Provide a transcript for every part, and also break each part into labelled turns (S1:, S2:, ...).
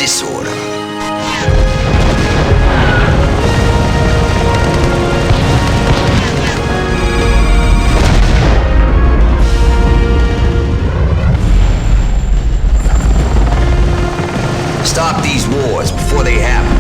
S1: disorder. Stop these wars before they happen.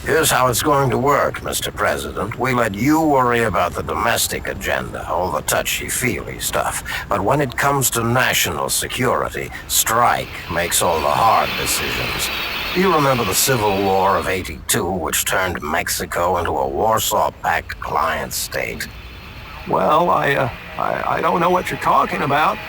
S2: Here's how it's going to work, Mr. President. We let you worry about the domestic agenda, all the touchy-feely stuff. But when it comes to national security, Strike makes all the hard decisions. Do you remember the Civil War of '82, which turned Mexico into a Warsaw Pact client state?
S3: Well, I don't know what you're talking about.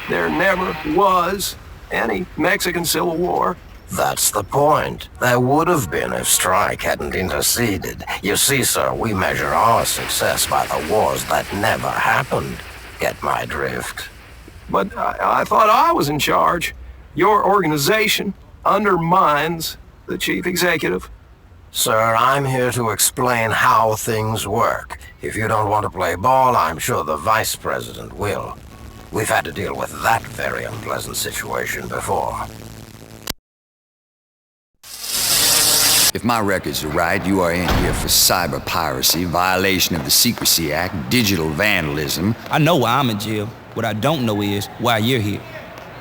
S3: There never was any Mexican Civil War.
S2: That's the point. There would have been if Strike hadn't interceded. You see, sir, we measure our success by the wars that never happened. Get my drift?
S3: But I thought I was in charge. Your organization undermines the chief executive.
S2: Sir, I'm here to explain how things work. If you don't want to play ball, I'm sure the vice president will. We've had to deal with that very unpleasant situation before.
S1: If my records are right, you are in here for cyber piracy, violation of the Secrecy Act, digital vandalism.
S4: I know why I'm in jail. What I don't know is why you're here.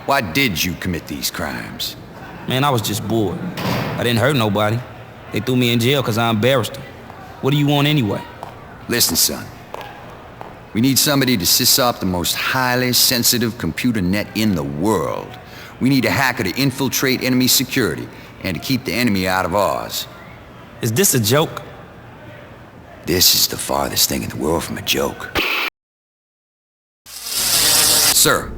S1: Why did you commit these crimes?
S4: Man, I was just bored. I didn't hurt nobody. They threw me in jail because I embarrassed them. What do you want anyway?
S1: Listen, son. We need somebody to sys-op the most highly sensitive computer net in the world. We need a hacker to infiltrate enemy security and to keep the enemy out of ours.
S4: Is this a joke?
S1: This is the farthest thing in the world from a joke. Sir,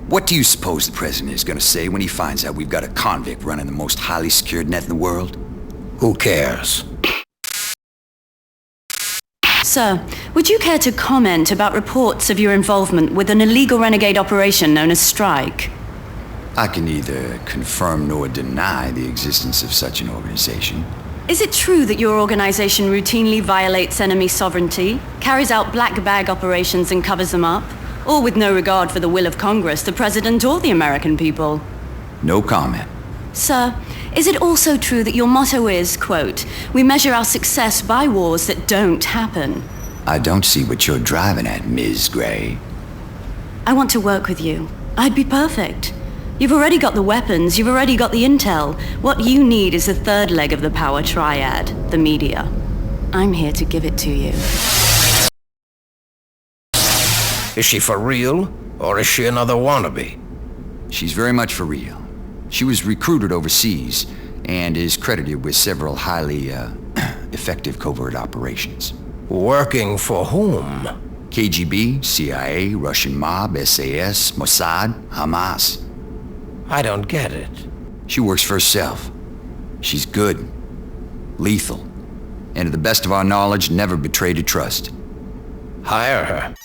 S1: what do you suppose the president is going to say when he finds out we've got a convict running the most highly secured net in the world?
S2: Who cares?
S5: Sir, would you care to comment about reports of your involvement with an illegal renegade operation known as Strike?
S1: I can neither confirm nor deny the existence of such an organization.
S5: Is it true that your organization routinely violates enemy sovereignty, carries out black bag operations and covers them up, all with no regard for the will of Congress, the President, or the American people?
S1: No comment.
S5: Sir, is it also true that your motto is, quote, "We measure our success by wars that don't happen"?
S1: I don't see what you're driving at, Ms. Gray.
S5: I want to work with you. I'd be perfect. You've already got the weapons, you've already got the intel. What you need is the third leg of the power triad, the media. I'm here to give it to you.
S2: Is she for real, or is she another wannabe?
S1: She's very much for real. She was recruited overseas and is credited with several highly effective covert operations.
S2: Working for whom?
S1: KGB, CIA, Russian mob, SAS, Mossad, Hamas.
S2: I don't get it.
S1: She works for herself. She's good, lethal, and to the best of our knowledge, never betrayed a trust.
S2: Hire her.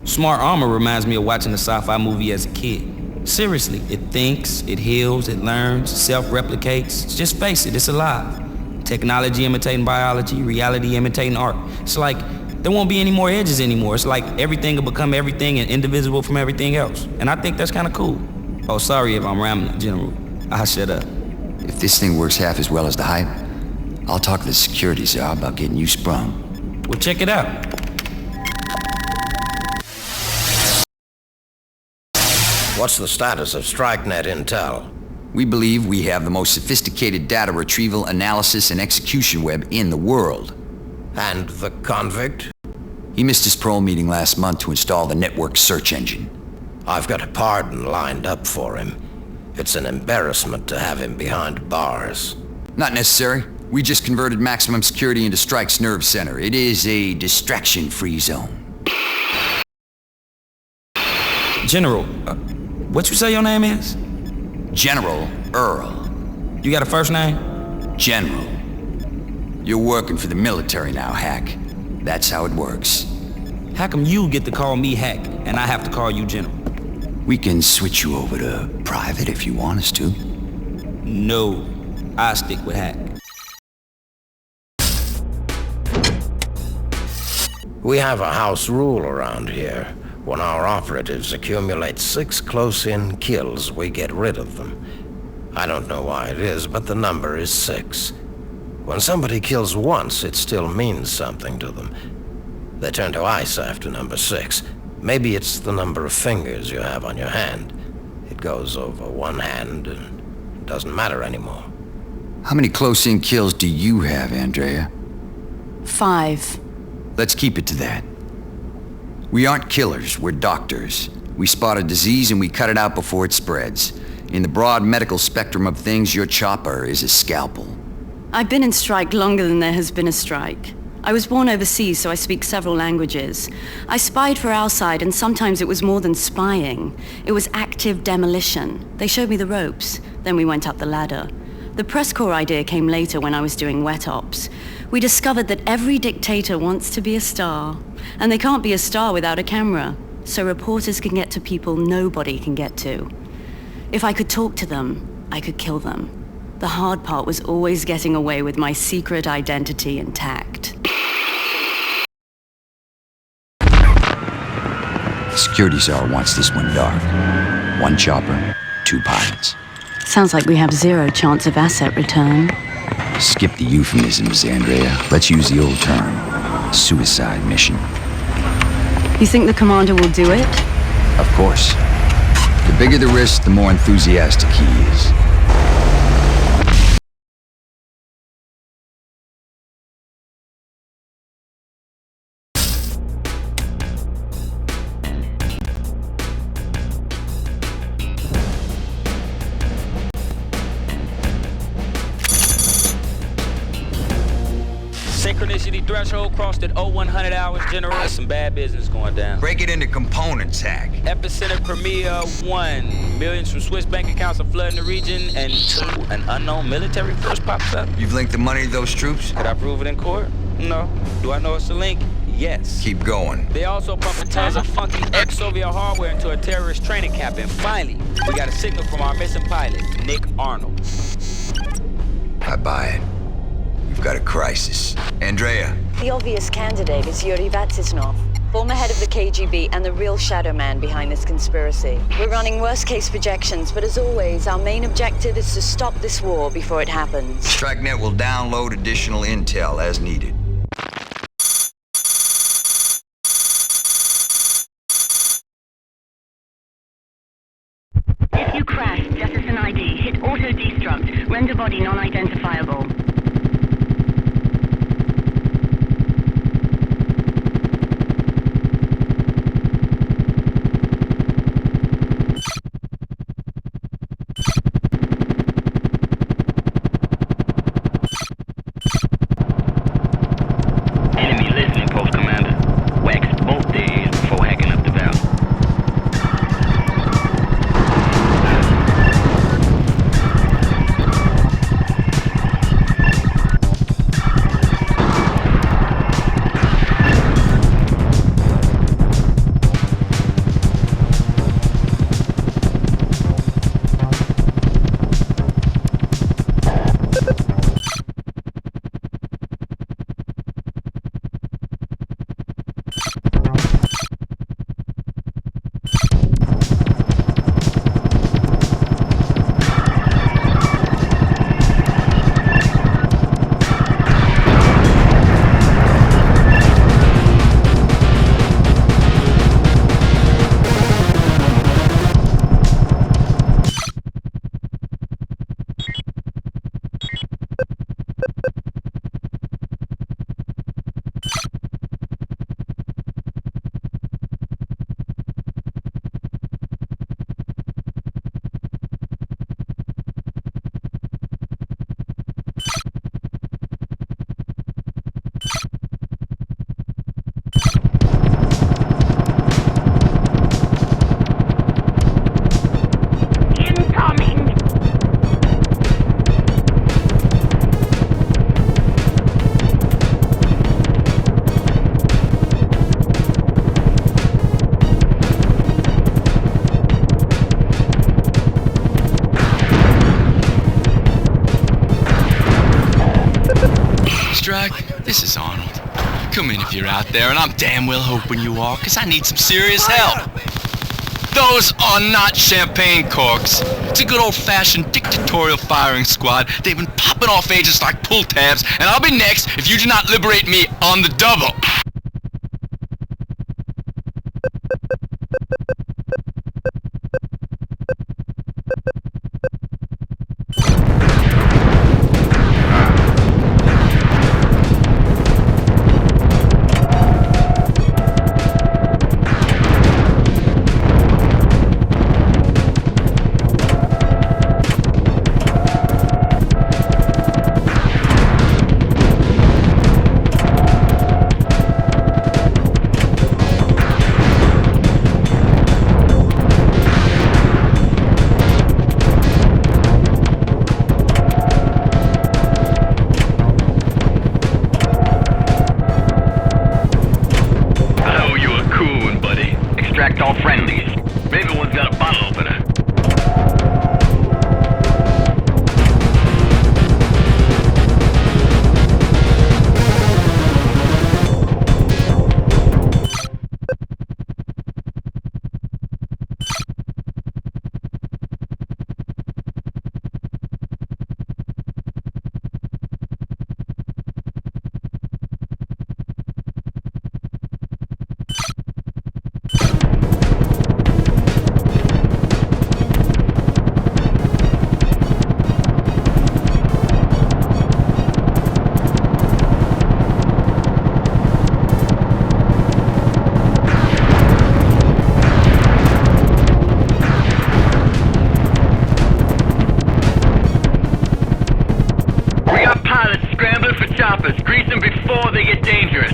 S4: Smart Armor reminds me of watching a sci-fi movie as a kid. Seriously, it thinks, it heals, it learns, self-replicates. Just face it, it's alive. Technology imitating biology, reality imitating art. It's like there won't be any more edges anymore. It's like everything will become everything and indivisible from everything else. And I think that's kind of cool. Oh, sorry if I'm rambling, General. I'll shut up.
S1: If this thing works half as well as the hype, I'll talk to the security czar about getting you sprung.
S4: Well, check it out.
S2: What's the status of StrikeNet intel?
S1: We believe we have the most sophisticated data retrieval, analysis, and execution web in the world.
S2: And the convict?
S1: He missed his parole meeting last month to install the network search engine.
S2: I've got a pardon lined up for him. It's an embarrassment to have him behind bars.
S1: Not necessary. We just converted maximum security into Strike's nerve center. It is a distraction-free zone.
S4: General, what you say your name is?
S1: General Earl.
S4: You got a first name?
S1: General. You're working for the military now, Hack. That's how it works.
S4: How come you get to call me Hack and I have to call you General?
S1: We can switch you over to private if you want us to.
S4: No, I stick with Hack.
S2: We have a house rule around here. When our operatives accumulate 6 close-in kills, we get rid of them. I don't know why it is, but the number is 6. When somebody kills once, it still means something to them. They turn to ice after number 6. Maybe it's the number of fingers you have on your hand. It goes over one hand and it doesn't matter anymore.
S1: How many close-in kills do you have, Andrea?
S5: 5.
S1: Let's keep it to that. We aren't killers, we're doctors. We spot a disease and we cut it out before it spreads. In the broad medical spectrum of things, your chopper is a scalpel.
S5: I've been in strike longer than there has been a strike. I was born overseas, so I speak several languages. I spied for our side, and sometimes it was more than spying. It was active demolition. They showed me the ropes, then we went up the ladder. The press corps idea came later when I was doing wet ops. We discovered that every dictator wants to be a star, and they can't be a star without a camera, so reporters can get to people nobody can get to. If I could talk to them, I could kill them. The hard part was always getting away with my secret identity intact.
S1: The security czar wants this one dark. 1 chopper, 2 pilots.
S5: Sounds like we have 0 chance of asset return.
S1: Skip the euphemisms, Andrea. Let's use the old term. Suicide mission.
S5: You think the commander will do it?
S1: Of course. The bigger the risk, the more enthusiastic he is.
S4: Synchronicity threshold crossed at 0100 hours. General, there's some bad business going down.
S1: Break it into components, Hack.
S4: Epicenter Premier 1. Millions from Swiss bank accounts are flooding the region, and 2, an unknown military force pops up.
S1: You've linked the money to those troops?
S4: Could I prove it in court? No. Do I know it's a link? Yes.
S1: Keep going.
S4: They also pumping tons of funky ex-Soviet hardware into a terrorist training camp. And finally, we got a signal from our missing pilot, Nick Arnold.
S1: I buy it. We've got a crisis. Andrea.
S5: The obvious candidate is Yuri Vatsisnov, former head of the KGB and the real shadow man behind this conspiracy. We're running worst-case projections, but as always, our main objective is to stop this war before it happens.
S1: StrikeNet will download additional intel as needed.
S5: If you crash, just as an ID, hit auto-destruct, render body non-identifiable.
S4: Enemy listening, Post Commander. Waxed both days before hacking up the valley.
S6: This is Arnold. Come in if you're out there, and I'm damn well hoping you are, because I need some serious help. Those are not champagne corks. It's a good old-fashioned dictatorial firing squad. They've been popping off agents like pull tabs, and I'll be next if you do not liberate me on the double.
S7: All friendlies. Maybe one's got a bottle opener. Grease them before they get dangerous.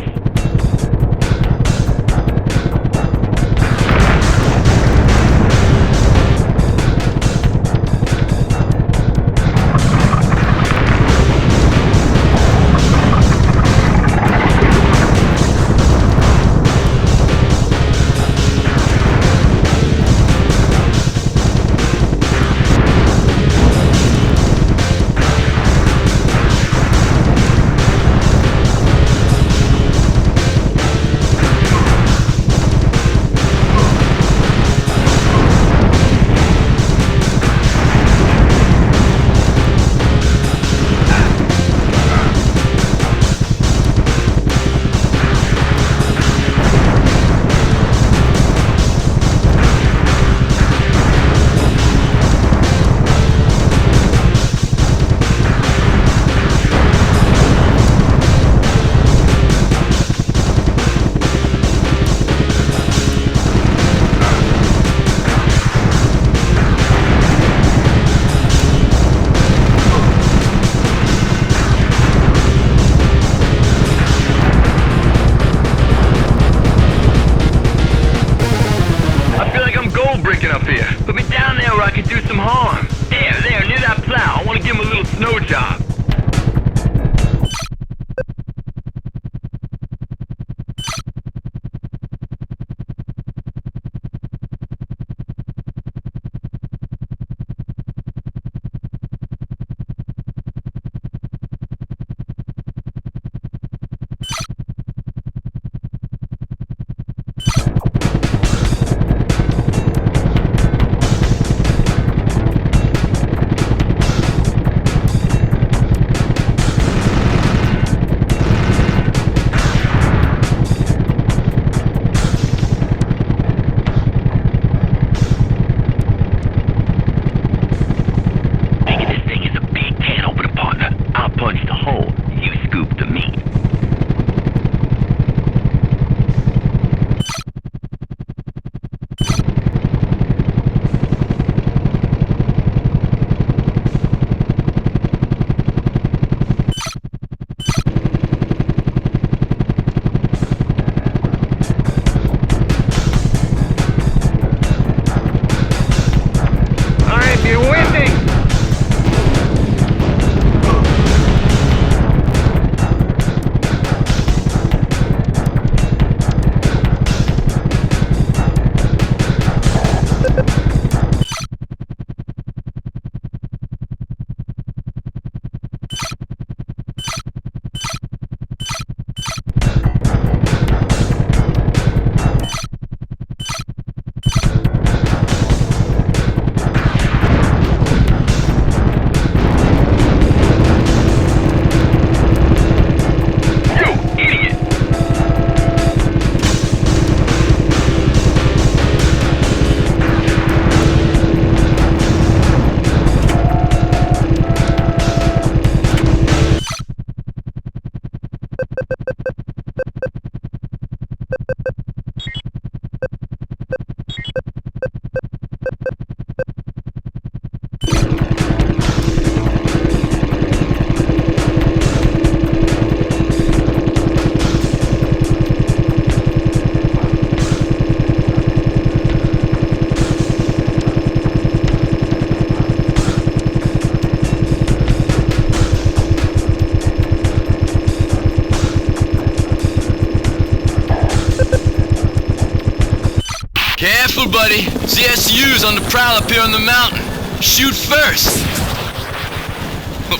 S6: Careful, buddy. ZSU's on the prowl up here on the mountain. Shoot first.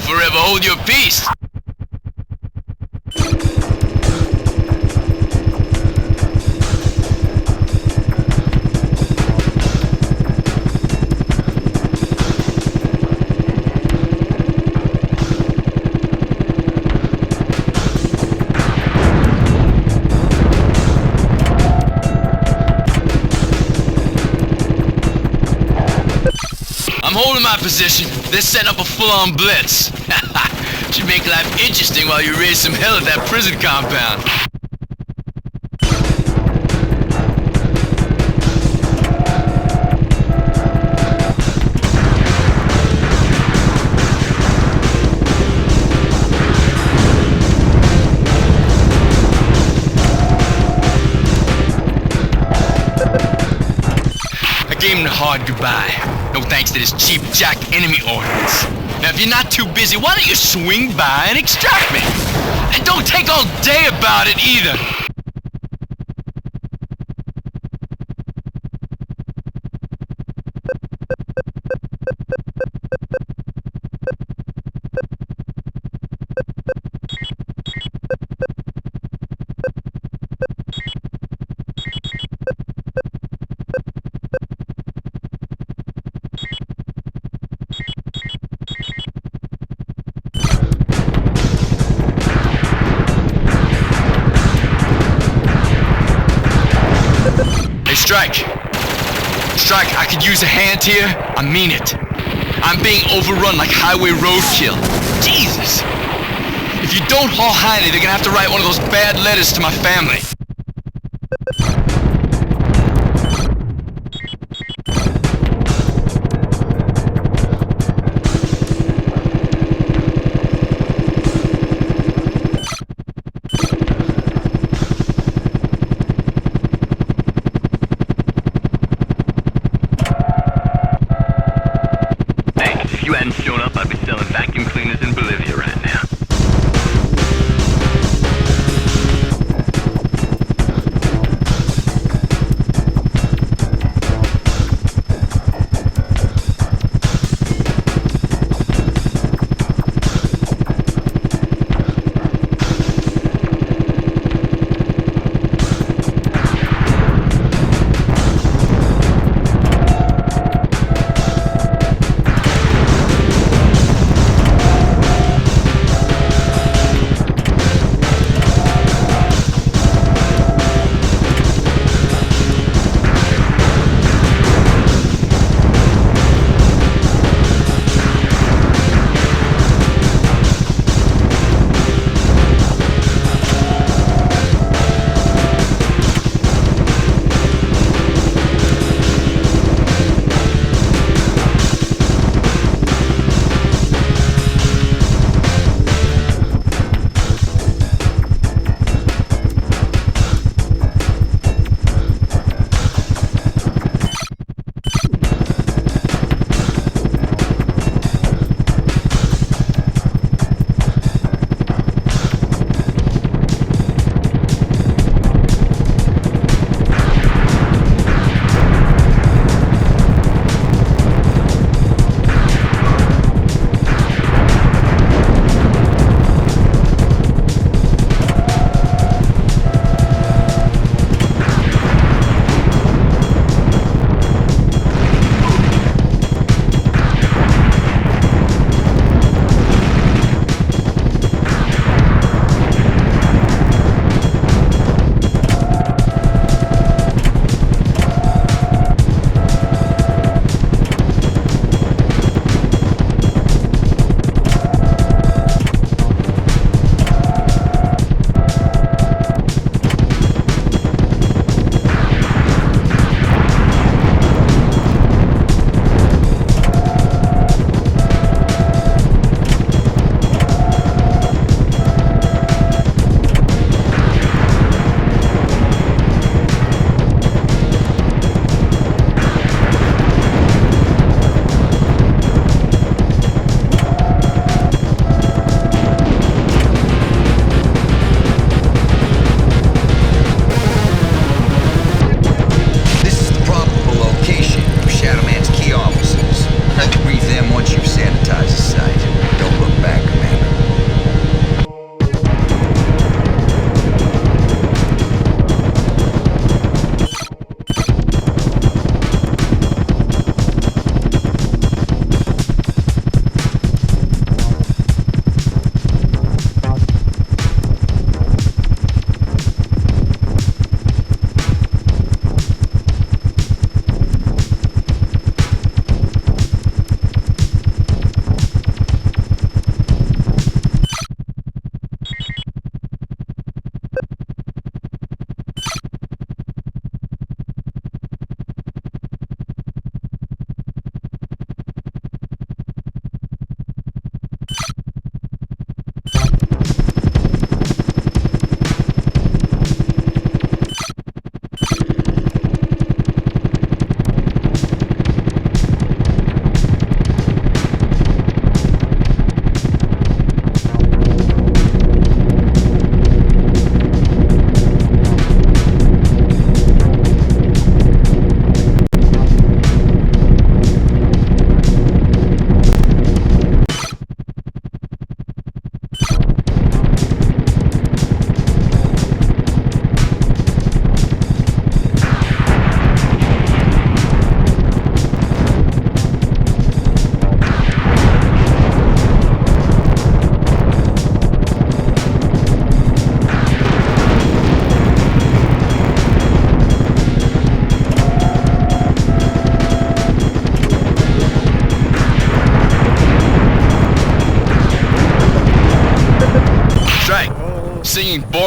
S6: Forever hold your peace. I'm holding my position. They're setting up a full-on blitz. Should make life interesting while you raise some hell at that prison compound. I gave him a hard goodbye. No thanks to this cheap jack enemy ordnance. Now if you're not too busy, why don't you swing by and extract me? And don't take all day about it either. Strike! Strike, I could use a hand here. I mean it. I'm being overrun like highway roadkill. Jesus! If you don't haul Heine, they're gonna have to write one of those bad letters to my family.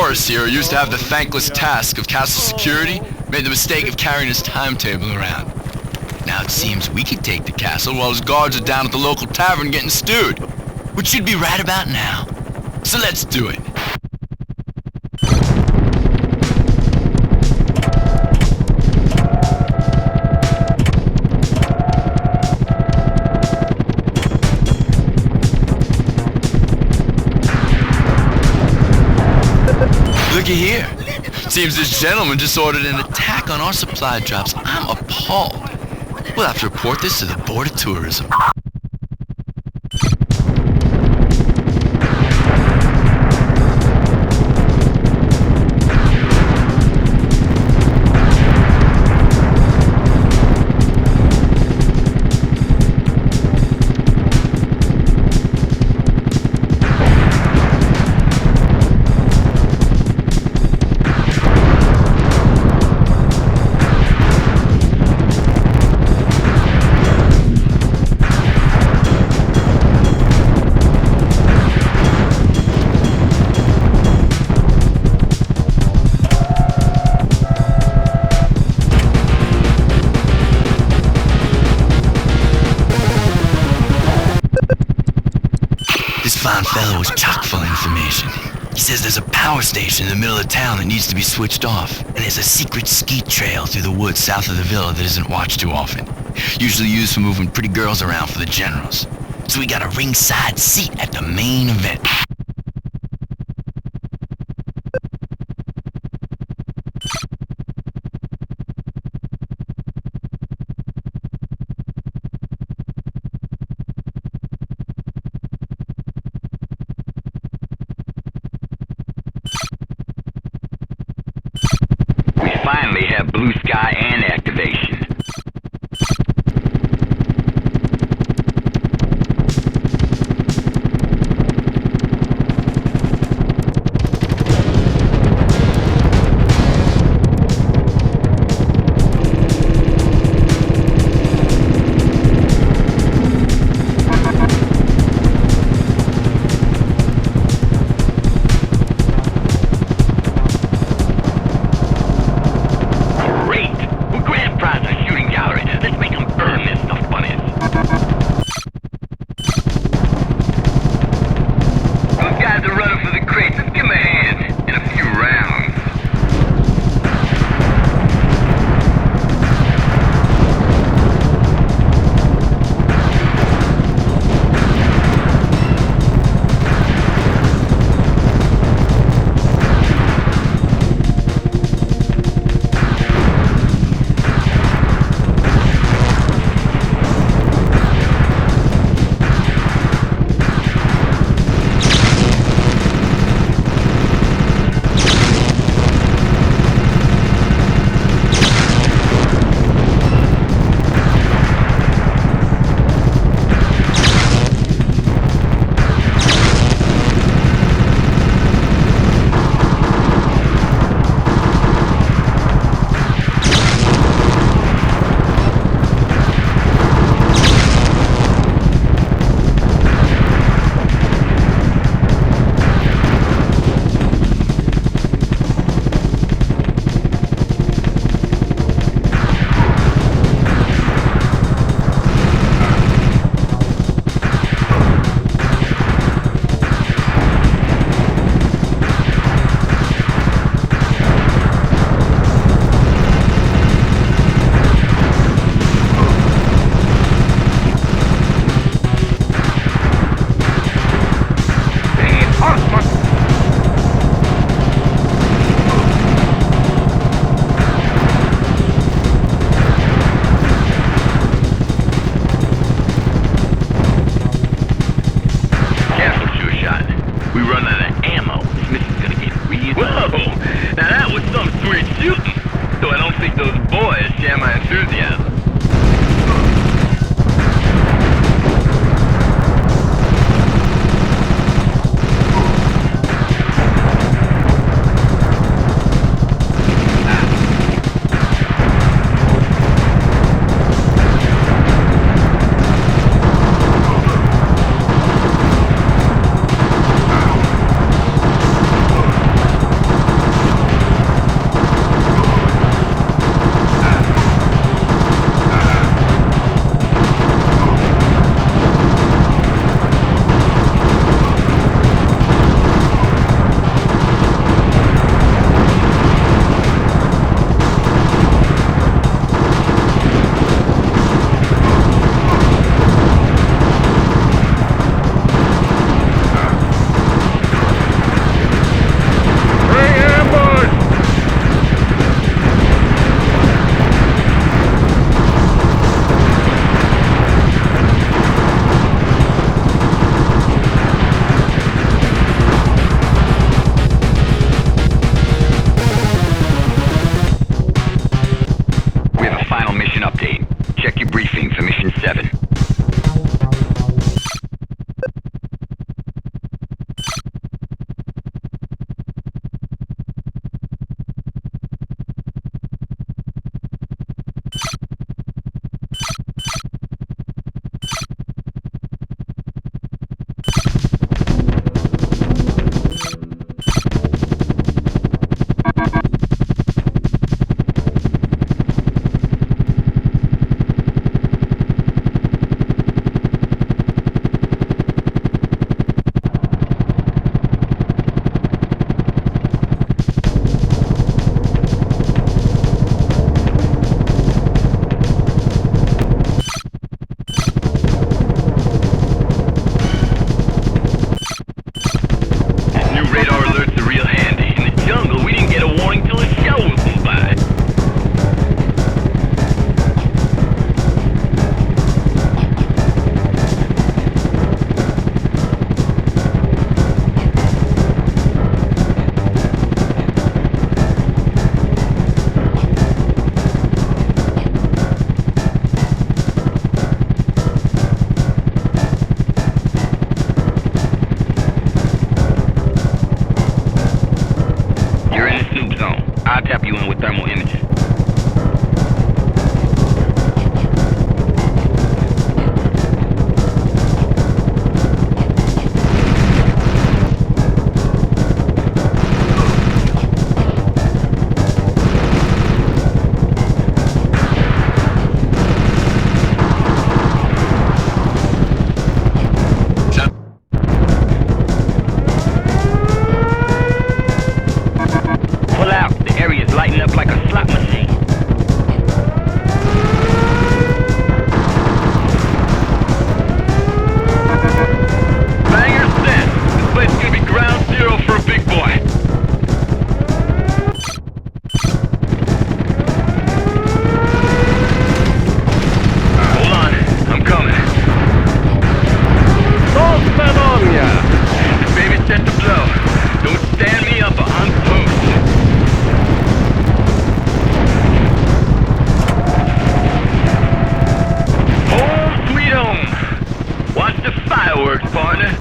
S6: Morris here, who used to have the thankless task of castle security, made the mistake of carrying his timetable around. Now it seems we could take the castle while his guards are down at the local tavern getting stewed, which should be right about now. So let's do it. Looky here. Seems this gentleman just ordered an attack on our supply drops. I'm appalled. We'll have to report this to the Board of Tourism. Fine fellow was chock full of information. He says there's a power station in the middle of town that needs to be switched off, and there's a secret skeet trail through the woods south of the villa that isn't watched too often. Usually used for moving pretty girls around for the generals. So we got a ringside seat at the main event.
S7: Finally have blue sky and activation. zone. I'll tap you in with thermal imaging. Pull out. The area's lighting up like a slot machine. Banger set. This place is gonna be ground zero for a big boy. Hold on. I'm coming. Baby, set to blow. Don't stand me up on post. Home sweet home. Watch the fireworks, partner.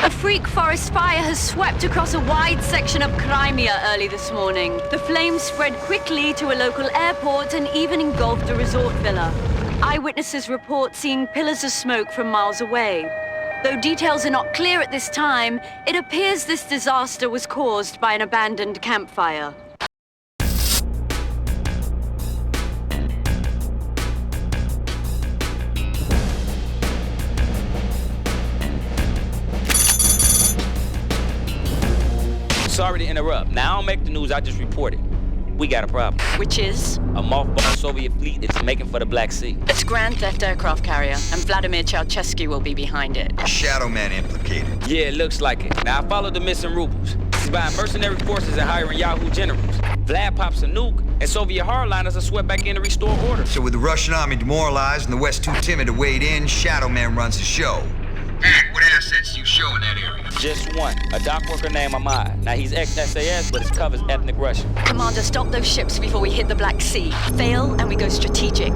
S5: A freak forest fire has swept across a wide section of Crimea early this morning. The flames spread quickly to a local airport and even engulfed a resort villa. Eyewitnesses report seeing pillars of smoke from miles away. Though details are not clear at this time, it appears this disaster was caused by an abandoned campfire.
S4: Sorry to interrupt. Now I don't make the news, I just report it. We got a problem.
S5: Which is?
S4: A mothballed Soviet fleet is making for the Black Sea.
S5: It's Grand Theft aircraft carrier, and Vladimir Ceausescu will be behind it.
S1: Shadow Man implicated.
S4: Yeah, it looks like it. Now I followed the missing rubles. He's buying mercenary forces and hiring Yahoo generals. Vlad pops a nuke, and Soviet hardliners are swept back in to restore order.
S1: So with the Russian army demoralized and the West too timid to wade in, Shadow Man runs the show. Hey, what assets do you show in that area?
S4: Just one, a dock worker named Ahmad. Now he's ex-SAS, but his cover's ethnic Russian.
S5: Commander, stop those ships before we hit the Black Sea. Fail, and we go strategic.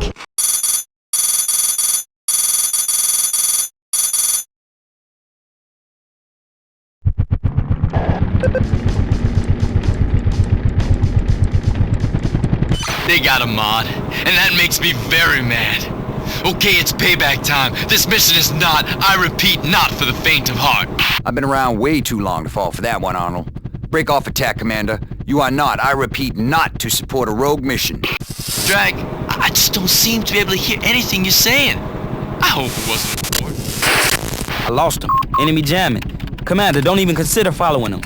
S6: They got a mod, and that makes me very mad. Okay, it's payback time. This mission is not, I repeat, not for the faint of heart.
S1: I've been around way too long to fall for that one, Arnold. Break off attack, Commander. You are not, I repeat, not to support a rogue mission.
S6: Drag, I just don't seem to be able to hear anything you're saying. I hope it wasn't important.
S4: I lost him. Enemy jamming. Commander, don't even consider following him.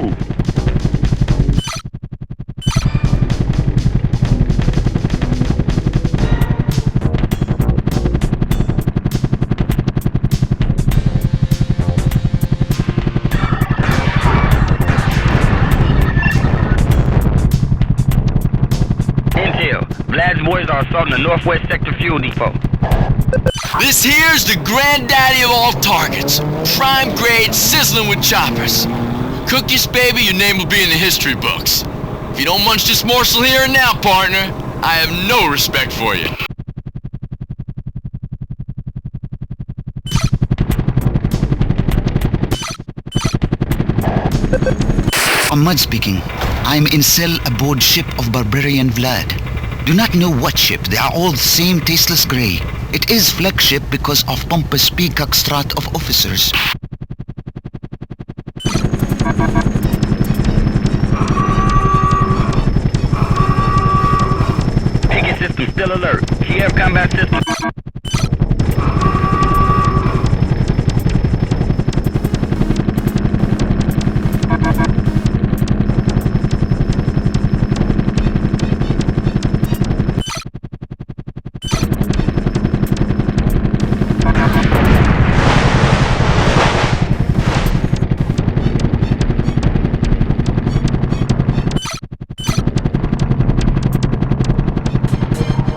S7: move. Intel, Vlad's boys are assaulting the northwest sector fuel depot.
S6: This here's the granddaddy of all targets. Prime grade, sizzling with choppers. Cook this baby, your name will be in the history books. If you don't munch this morsel here and now, partner, I have no respect for you.
S8: Ahmad speaking. I'm in cell aboard ship of Barbarian Vlad. Do not know what ship, they are all the same tasteless grey. It is flagship because of pompous peacock strat of officers.
S7: Ticket system still alert. Kiev combat system.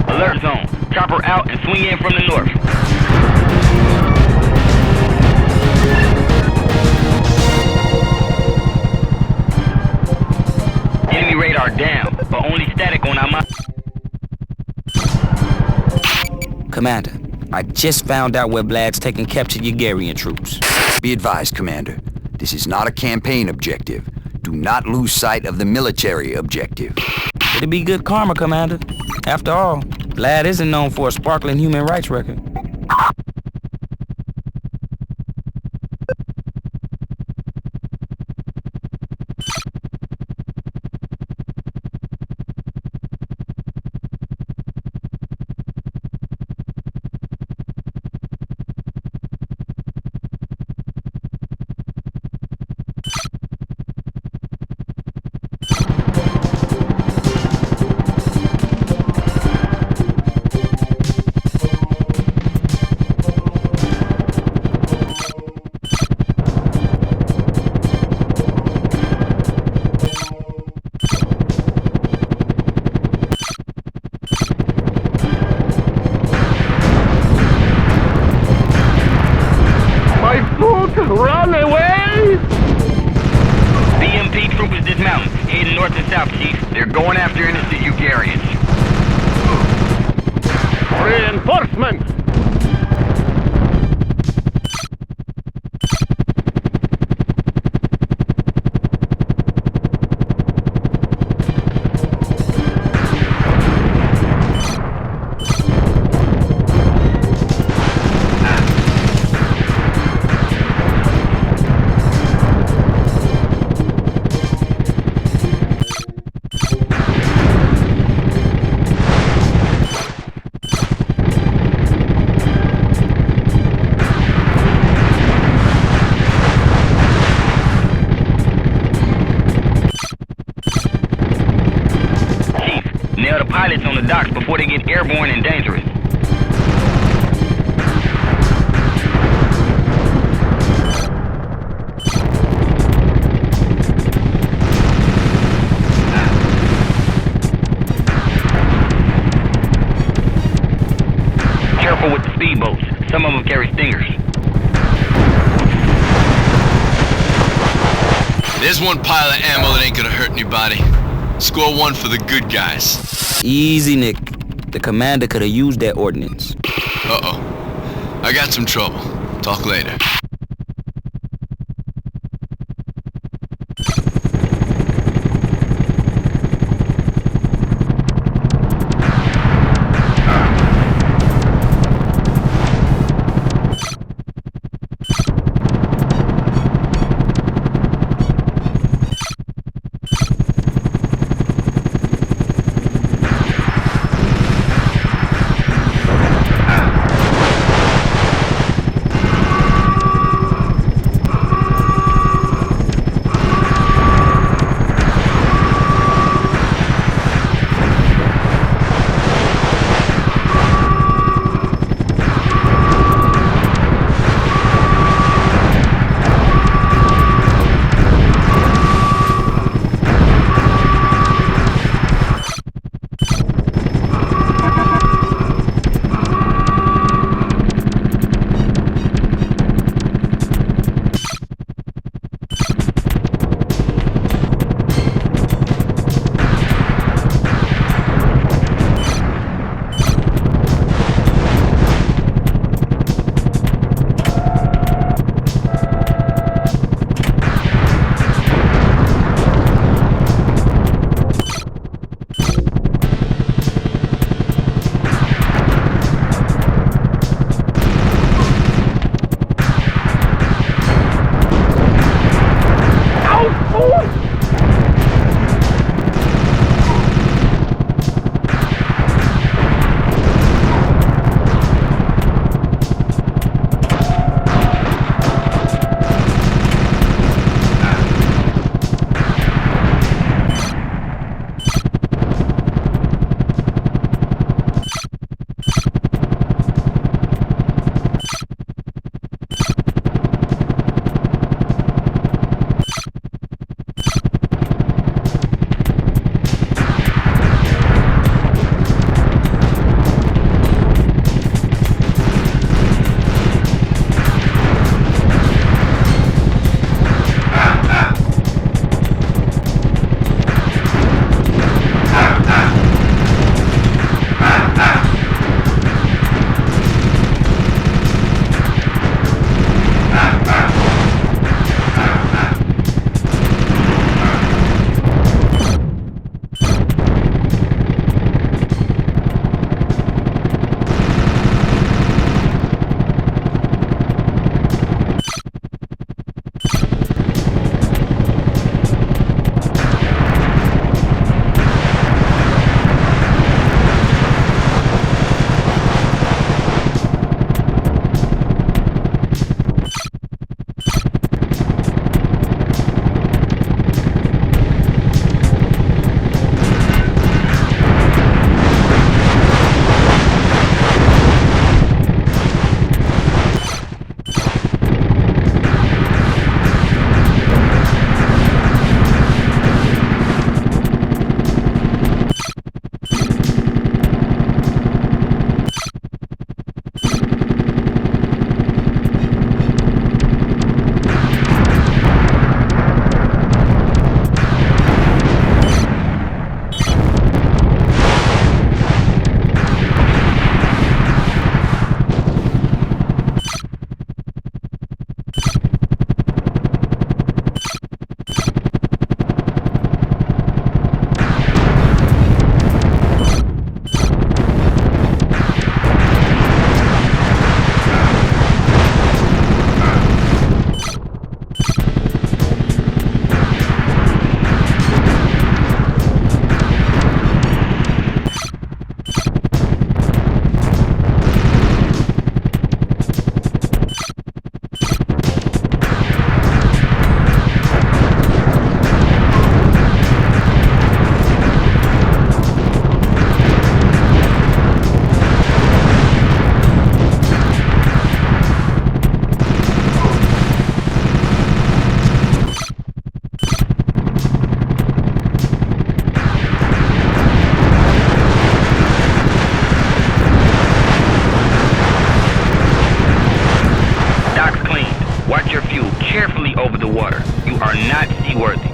S7: Alert zone. Chopper out and swing in from the north. Enemy radar down, but only static on our map.
S4: Commander, I just found out where Vlad's taking captured Yagarian troops.
S1: Be advised, Commander. This is not a campaign objective. Do not lose sight of the military objective.
S4: It'll be good karma, Commander. After all, Vlad isn't known for a sparkling human rights record.
S7: Run away! BMP troopers dismounting, heading north and south, Chief. They're going after innocent Ugarians. Reinforcements! Nail the pilots on the docks before they get airborne and dangerous. Careful with the speedboats. Some of them carry stingers.
S6: There's one pile of ammo that ain't gonna hurt anybody. Score one for the good guys.
S4: Easy, Nick. The commander could have used that ordnance.
S6: Uh-oh. I got some trouble. Talk later.
S7: unworthy.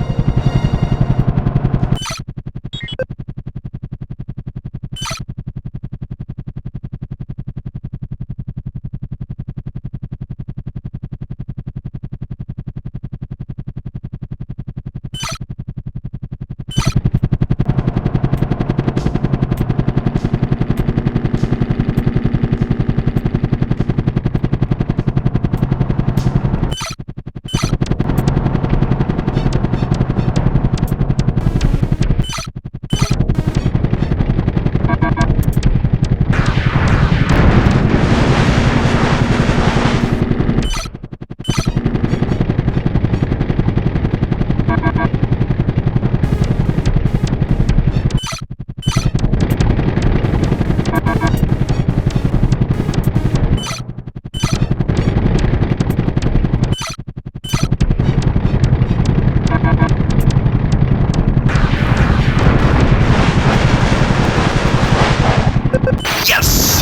S6: Yes!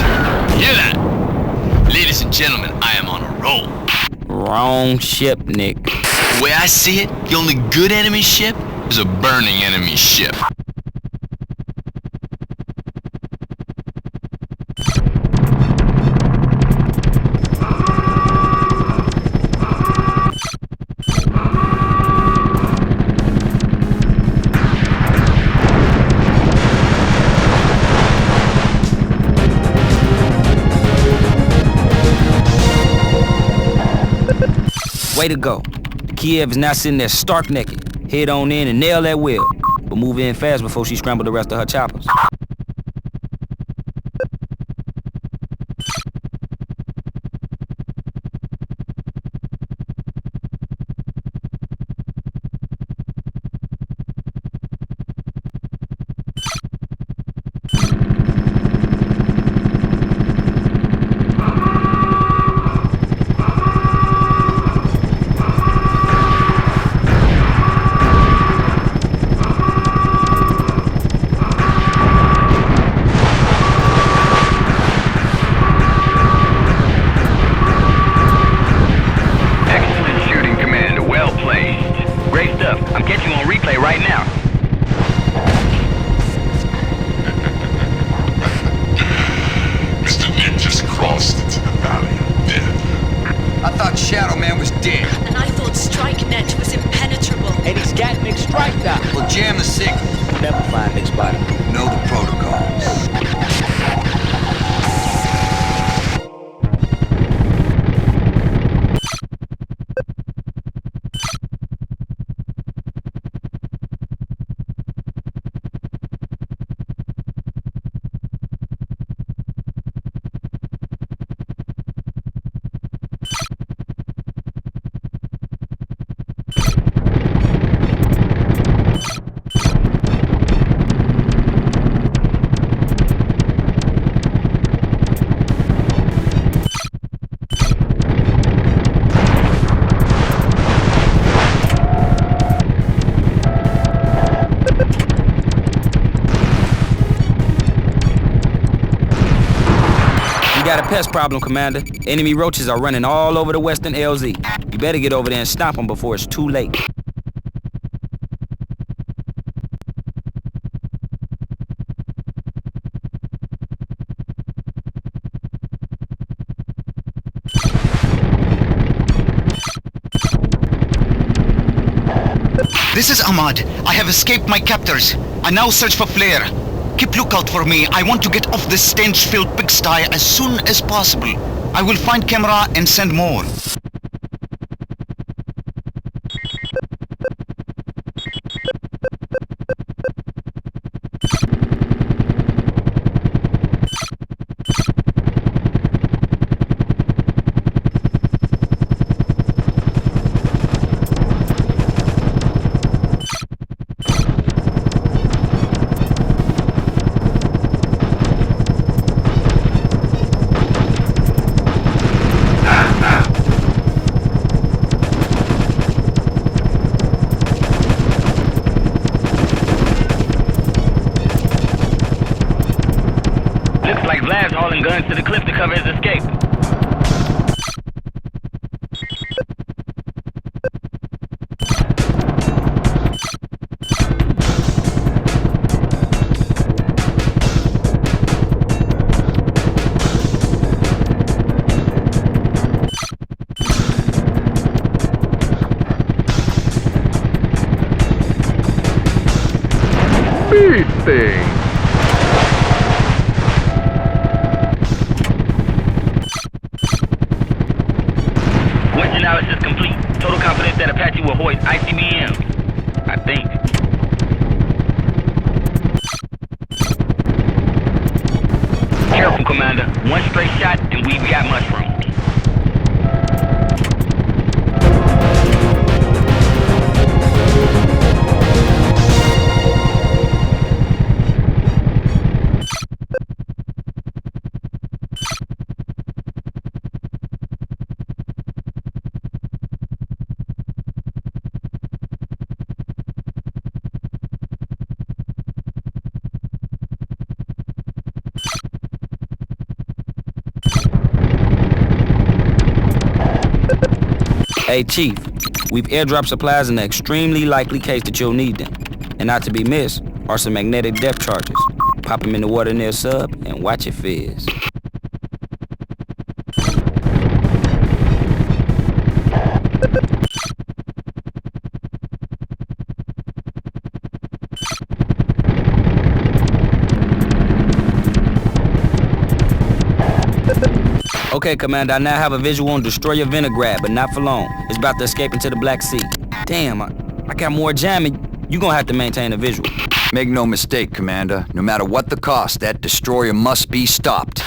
S6: Hear that? Ladies and gentlemen, I am on a roll.
S4: Wrong ship, Nick.
S6: The way I see it, the only good enemy ship is a burning enemy ship.
S4: Way to go. Kiev is now sitting there stark naked. Head on in and nail that wheel. But move in fast before she scrambles the rest of her choppers.
S7: I'm catching you on replay right now.
S9: Mr. Nick just crossed into the valley of death.
S1: I thought Shadow Man was dead.
S10: And I thought StrikeNet was impenetrable.
S11: And he's got Nick striked out.
S1: Well, jam the signal.
S11: Never find Nick's body.
S1: Know the protocols.
S4: Got a pest problem, Commander. Enemy roaches are running all over the western LZ. You better get over there and stop them before it's too late.
S8: This is Ahmad. I have escaped my captors. I now search for Flair. Keep lookout for me. I want to get off this stench-filled pigsty as soon as possible. I will find camera and send more.
S7: Vlad's hauling guns to the cliff to cover his escape. speed thing.
S11: Once analysis complete, total confidence that Apache will hoist ICBM. I think. Careful, Commander. One straight shot and we've got mushrooms.
S4: Hey, Chief, we've airdropped supplies in the extremely likely case that you'll need them. And not to be missed are some magnetic depth charges. Pop them in the water near sub and watch it fizz. Okay, Commander, I now have a visual on Destroyer Vinograd, but not for long. It's about to escape into the Black Sea. Damn, I got more jamming. You gonna have to maintain a visual.
S1: Make no mistake, Commander. No matter what the cost, that destroyer must be stopped.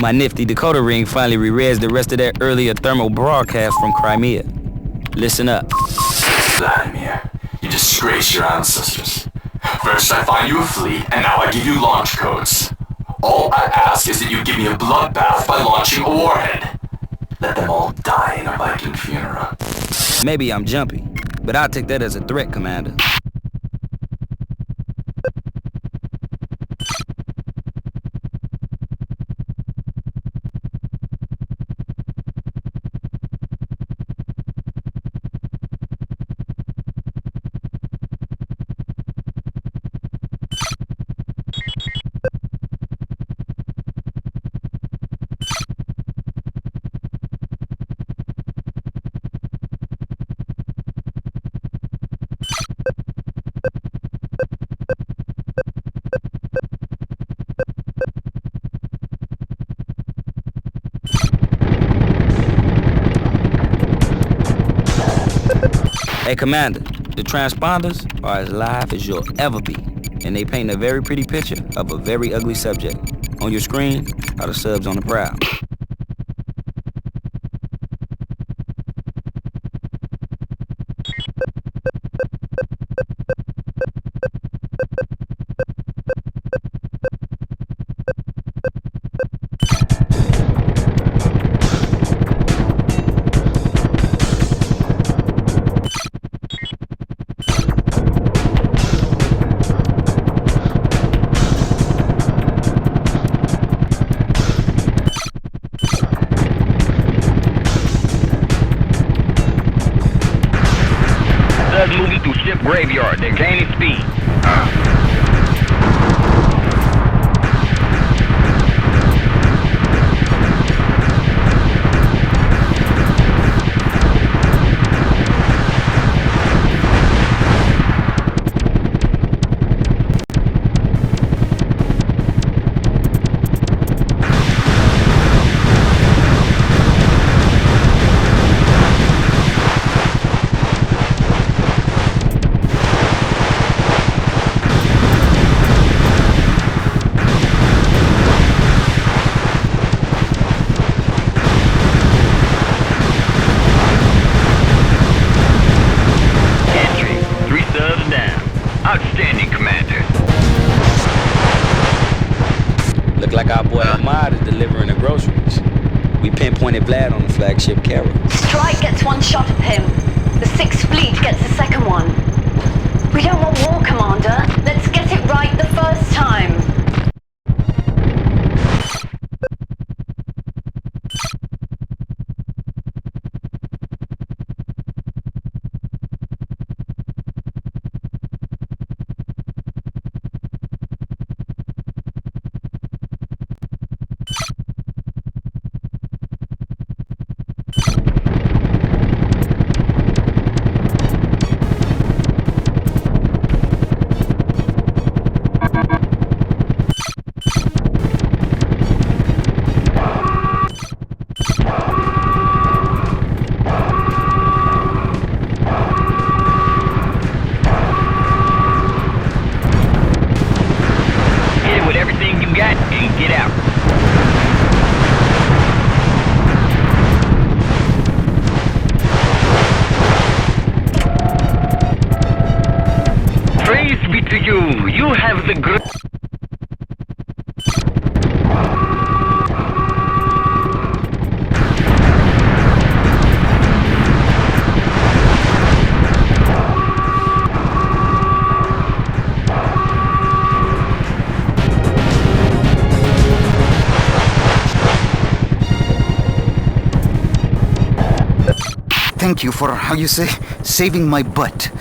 S4: My nifty decoder ring finally re-reads the rest of that earlier thermal broadcast from Crimea. Listen up.
S12: Vladimir, you disgrace your ancestors. First I find you a fleet, and now I give you launch codes. All I ask is that you give me a bloodbath by launching a warhead. Let them all die in a Viking funeral.
S4: Maybe I'm jumpy, but I'll take that as a threat, Commander. Hey, Commander, the transponders are as live as you'll ever be, and they paint a very pretty picture of a very ugly subject. On your screen are the subs on the prowl.
S11: graveyard. They're gaining speed.
S7: Outstanding, Commander.
S4: Look like our boy Ahmad is delivering the groceries. We pinpointed Vlad on the flagship carrier.
S5: Strike gets one shot at him. The 6th Fleet gets the second one. We don't want war, Commander. Let's get it right the first time.
S7: You have the great...
S8: Thank you for, how you say, saving my butt.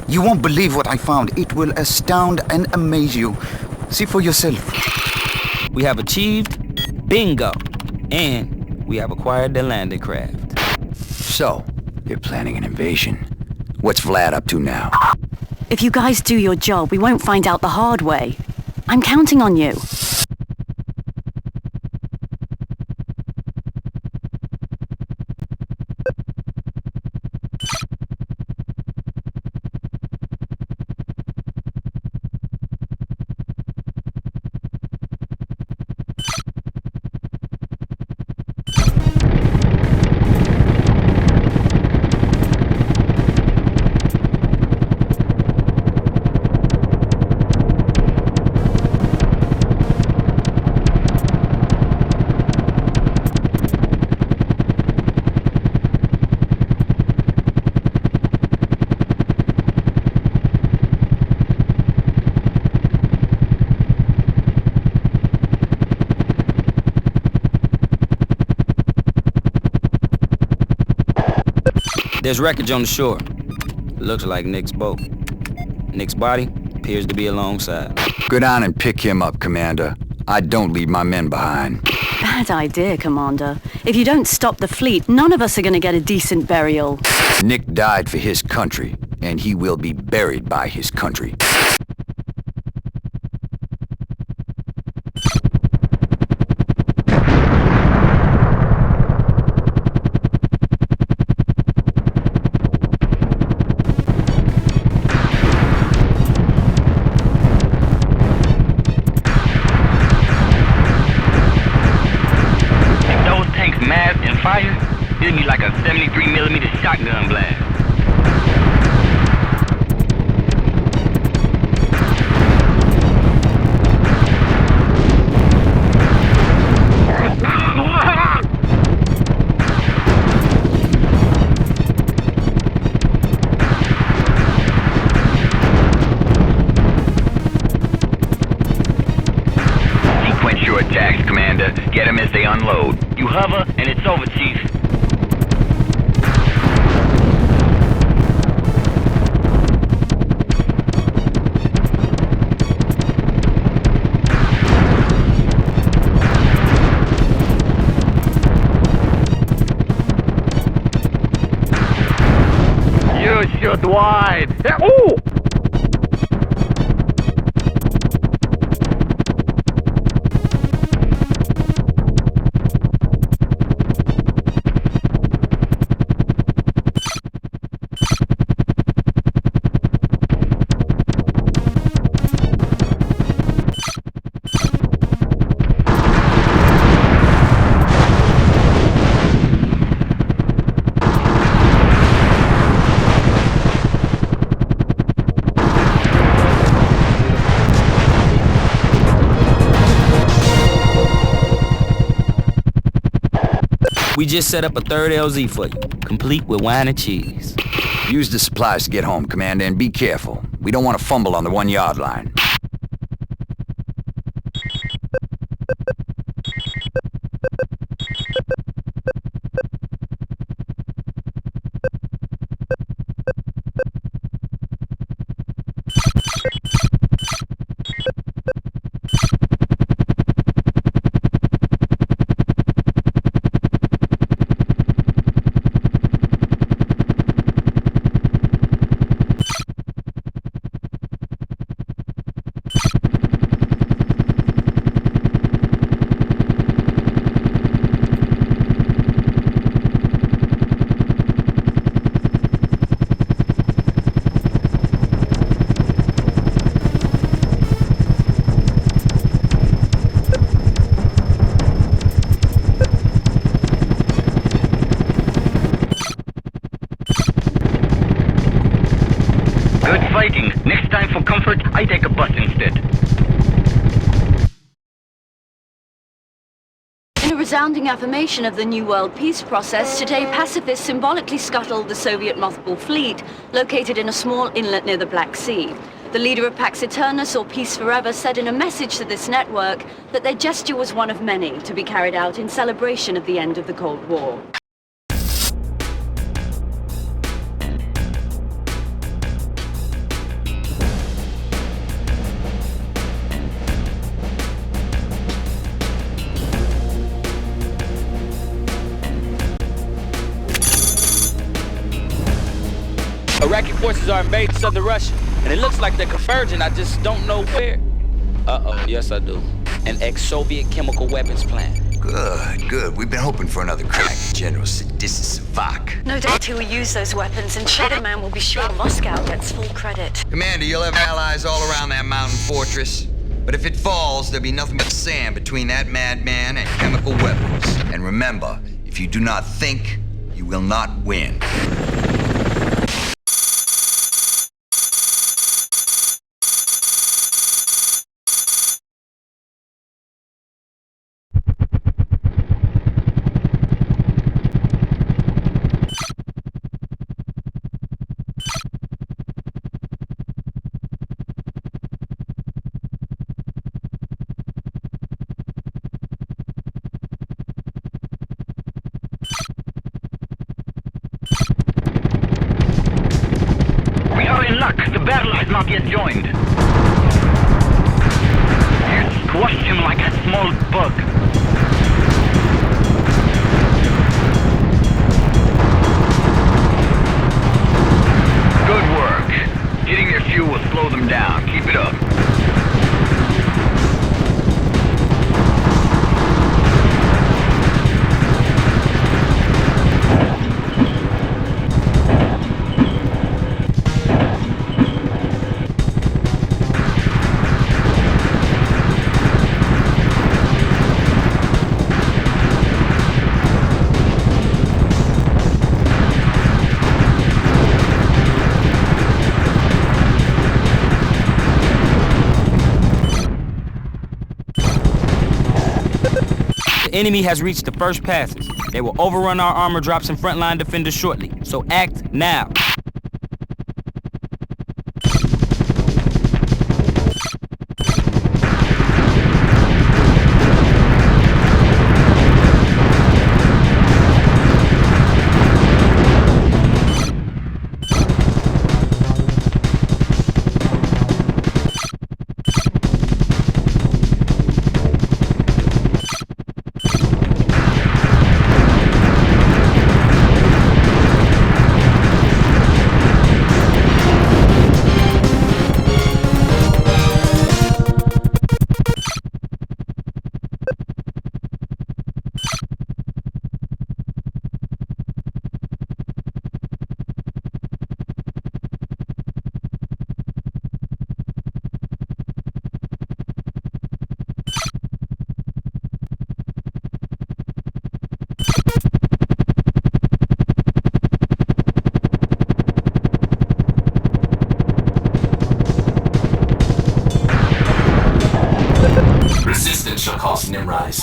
S8: You won't believe what I found. It will astound and amaze you. See for yourself.
S4: We have achieved bingo, and we have acquired the landing craft.
S1: So, they're planning an invasion. What's Vlad up to now?
S5: If you guys do your job, we won't find out the hard way. I'm counting on you.
S4: There's wreckage on the shore. Looks like Nick's boat. Nick's body appears to be alongside.
S1: Go down and pick him up, Commander. I don't leave my men behind.
S5: Bad idea, Commander. If you don't stop the fleet, none of us are gonna get a decent burial.
S1: Nick died for his country, and he will be buried by his country.
S11: It'd be like a 73mm shotgun blast. Sequence your attacks, Commander. Get them as they unload. You hover, and it's over, Chief.
S7: wide. Ooh!
S4: We just set up a third LZ for you, complete with wine and cheese.
S1: Use the supplies to get home, Commander, and be careful. We don't want to fumble on the 1-yard line.
S11: Next time for comfort, I take a bus instead.
S5: In a resounding affirmation of the New World peace process, today pacifists symbolically scuttled the Soviet mothball fleet located in a small inlet near the Black Sea. The leader of Pax Eternus, or Peace Forever, said in a message to this network that their gesture was one of many to be carried out in celebration of the end of the Cold War.
S13: Iraqi forces are invading southern Russia, and it looks like they're converging. I just don't know where. Uh-oh, yes I do. An ex-Soviet chemical weapons plant.
S1: Good. We've been hoping for another crack at General Sadisivak.
S5: No doubt he will use those weapons, and Shadow Man will be sure Moscow gets full credit.
S1: Commander, you'll have allies all around that mountain fortress. But if it falls, there'll be nothing but sand between that madman and chemical weapons. And remember, if you do not think, you will not win.
S11: The battle has not yet joined. You squashed him like a small bug. Good work. Getting their fuel will slow them down. Keep it up.
S4: The enemy has reached the first passes. They will overrun our armor drops and frontline defenders shortly, so act now.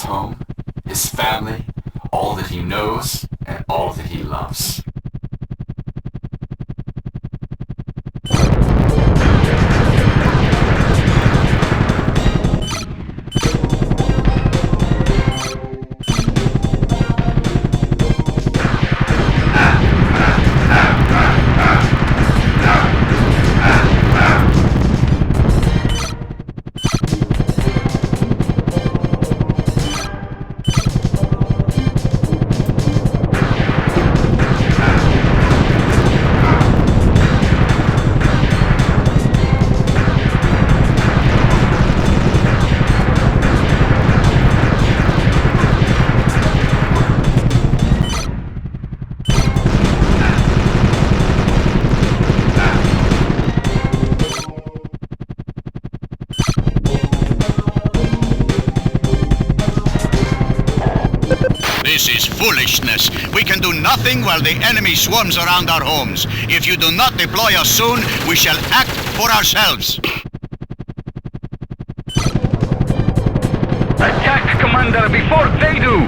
S12: home, his family, all that he knows, and all that he loves.
S14: This is foolishness. We can do nothing while the enemy swarms around our homes. If you do not deploy us soon, we shall act for ourselves.
S7: Attack, Commander, before they do!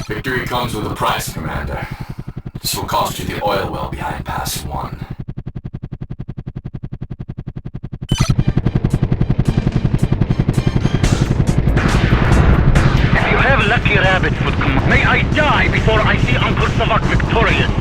S12: Victory comes with a price, Commander. This will cost you the oil well behind Pass 1.
S7: If you have lucky rabbits would come, may I die before I see Uncle Savak victorious.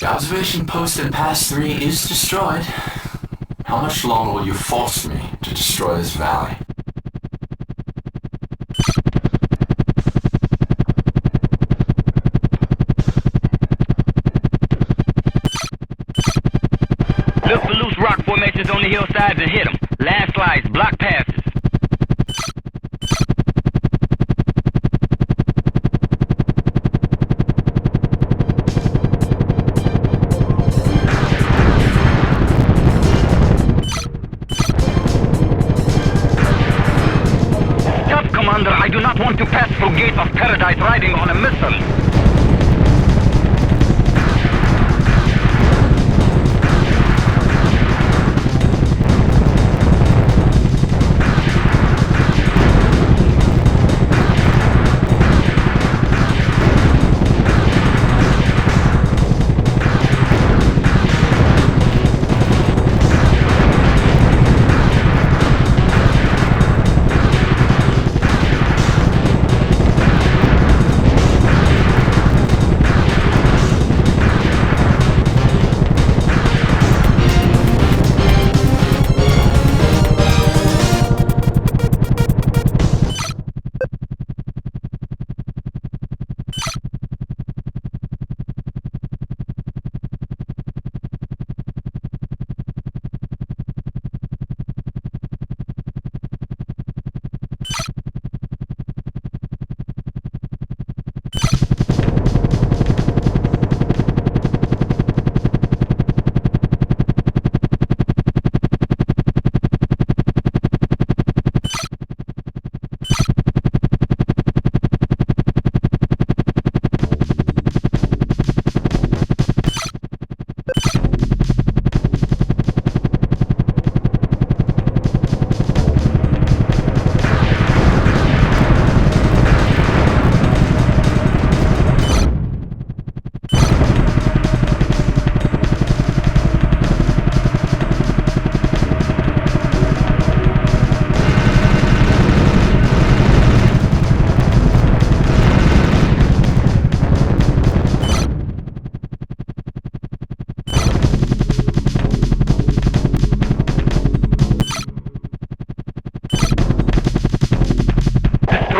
S12: The observation post at Pass 3 is destroyed. How much longer will you force me to destroy this valley?
S7: Look for loose rock formations on the hillsides and hit them. Landslides, block passes. Commander, I do not want to pass through Gate of Paradise riding on a missile.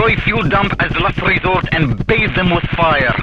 S7: Destroy fuel dump as the last resort and bathe them with fire.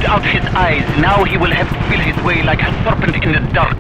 S7: Out his eyes. Now he will have to feel his way like a serpent in the dark.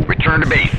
S7: Return to base.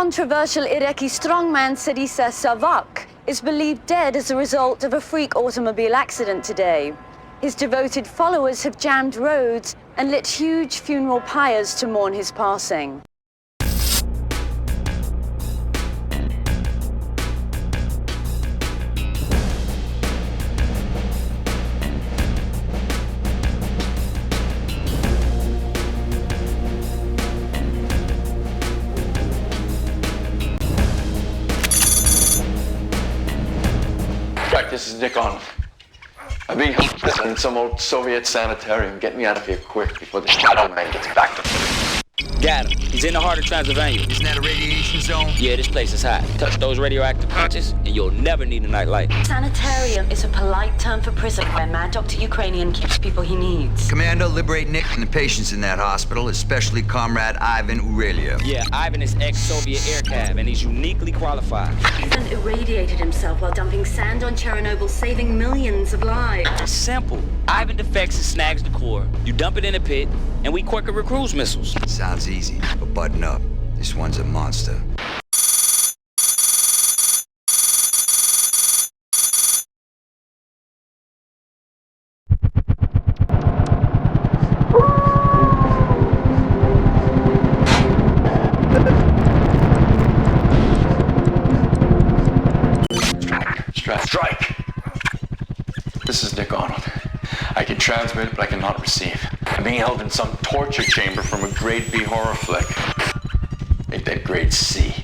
S5: controversial Iraqi strongman Sadisa Savak is believed dead as a result of a freak automobile accident today. His devoted followers have jammed roads and lit huge funeral pyres to mourn his passing.
S15: This is Nick Arnold. I'm being held prisoner in some old Soviet sanitarium. Get me out of here quick before the shadow man gets back to me.
S13: Got him. He's in the heart of Transylvania.
S1: Isn't that a radiation zone?
S13: Yeah, this place is hot. Touch those radioactive punches, and you'll never need a nightlight.
S5: Sanitarium is a polite term for prison where Mad Dr. Ukrainian keeps people he needs.
S1: Commando, liberate Nick and the patients in that hospital, especially Comrade Ivan Urelia.
S13: Yeah, Ivan is ex-Soviet air cav, and he's uniquely qualified.
S5: Ivan irradiated himself while dumping sand on Chernobyl, saving millions of lives.
S13: It's simple. Ivan defects and snags the core. You dump it in a pit, and we quirk with cruise missiles.
S1: Sounds easy, but button up. This one's a monster.
S15: Strike! This is Nick Arnold. I can transmit, but I cannot receive. I'm being held in some torture chamber from a grade B horror flick. Make that grade C.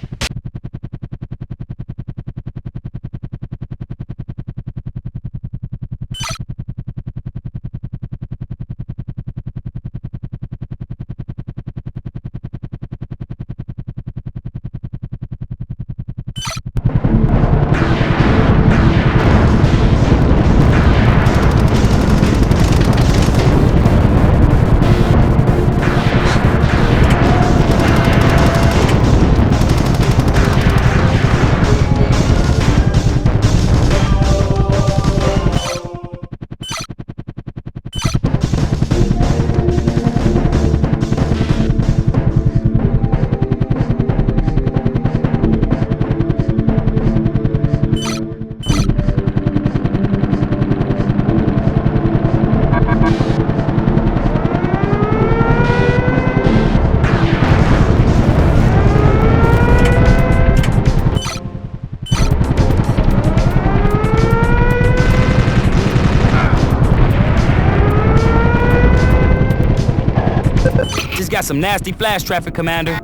S4: Got some nasty flash traffic, Commander.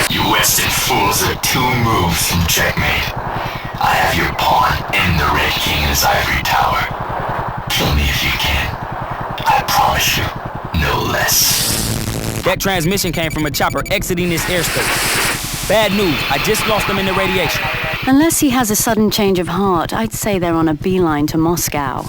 S12: You Western fools are 2 moves from checkmate. I have your pawn and the Red King in his ivory tower. Kill me if you can. I promise you, no less.
S4: That transmission came from a chopper exiting this airspace. Bad news, I just lost them in the radiation.
S5: Unless he has a sudden change of heart, I'd say they're on a beeline to Moscow.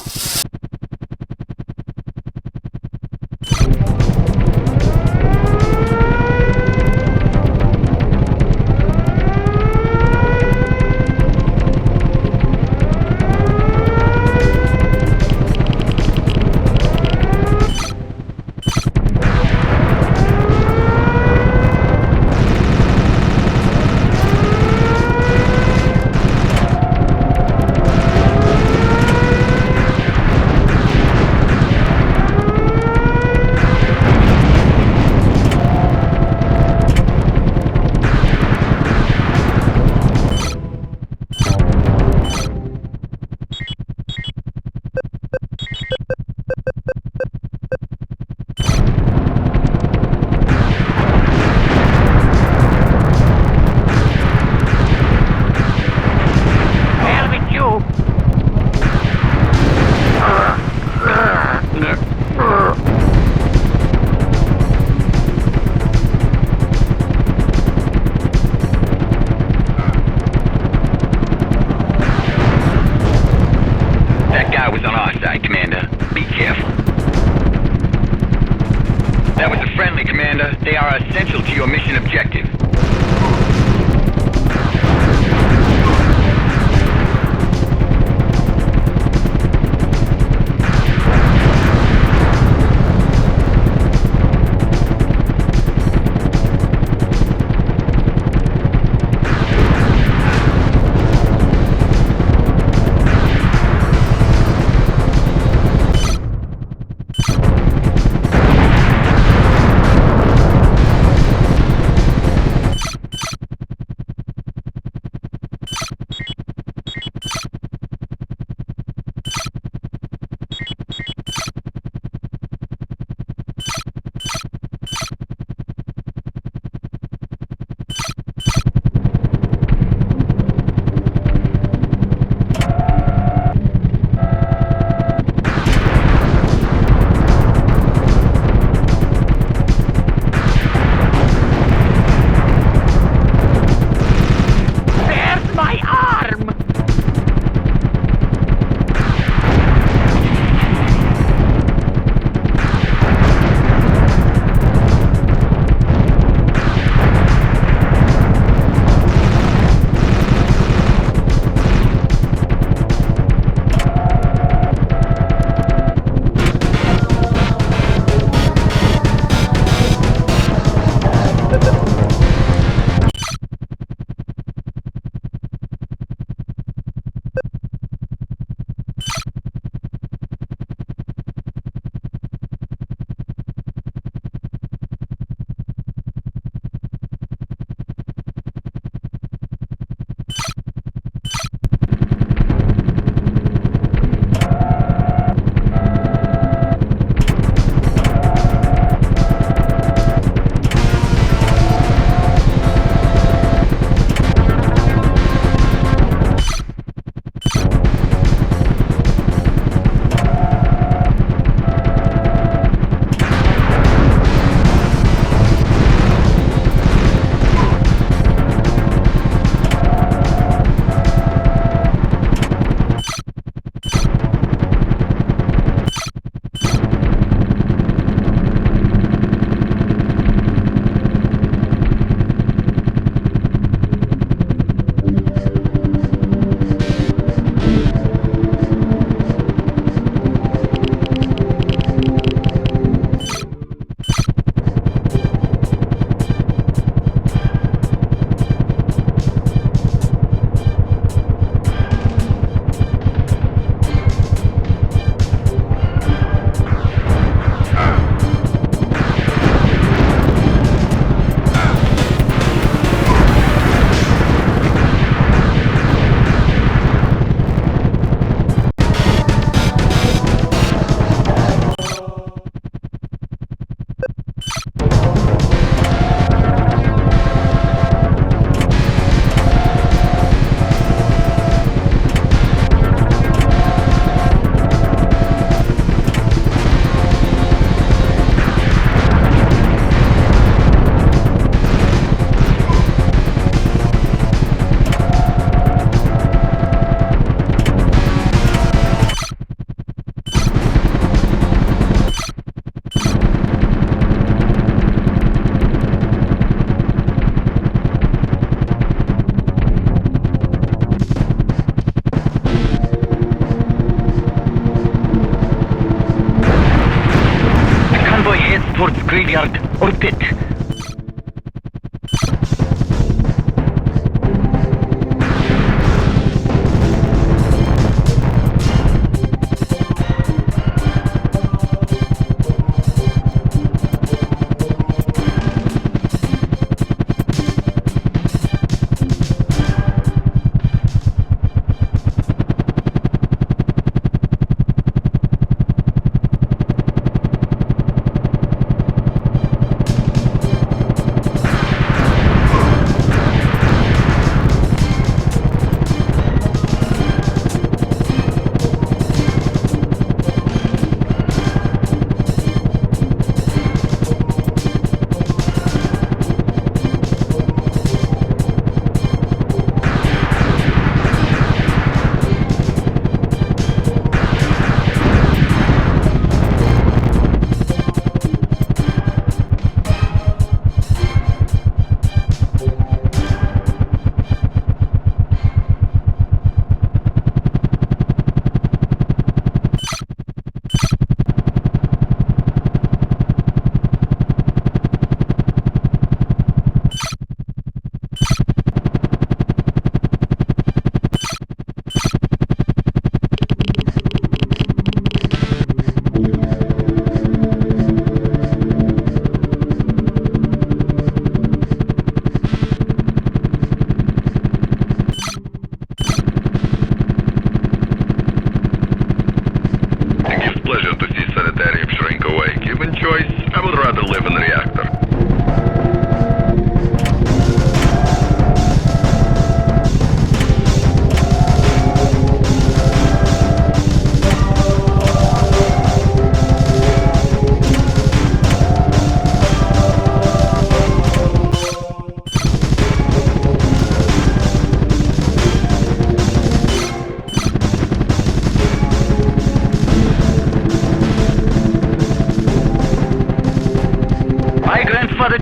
S7: towards graveyard or pit.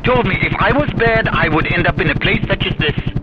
S7: Told me if I was bad, I would end up in a place such as this.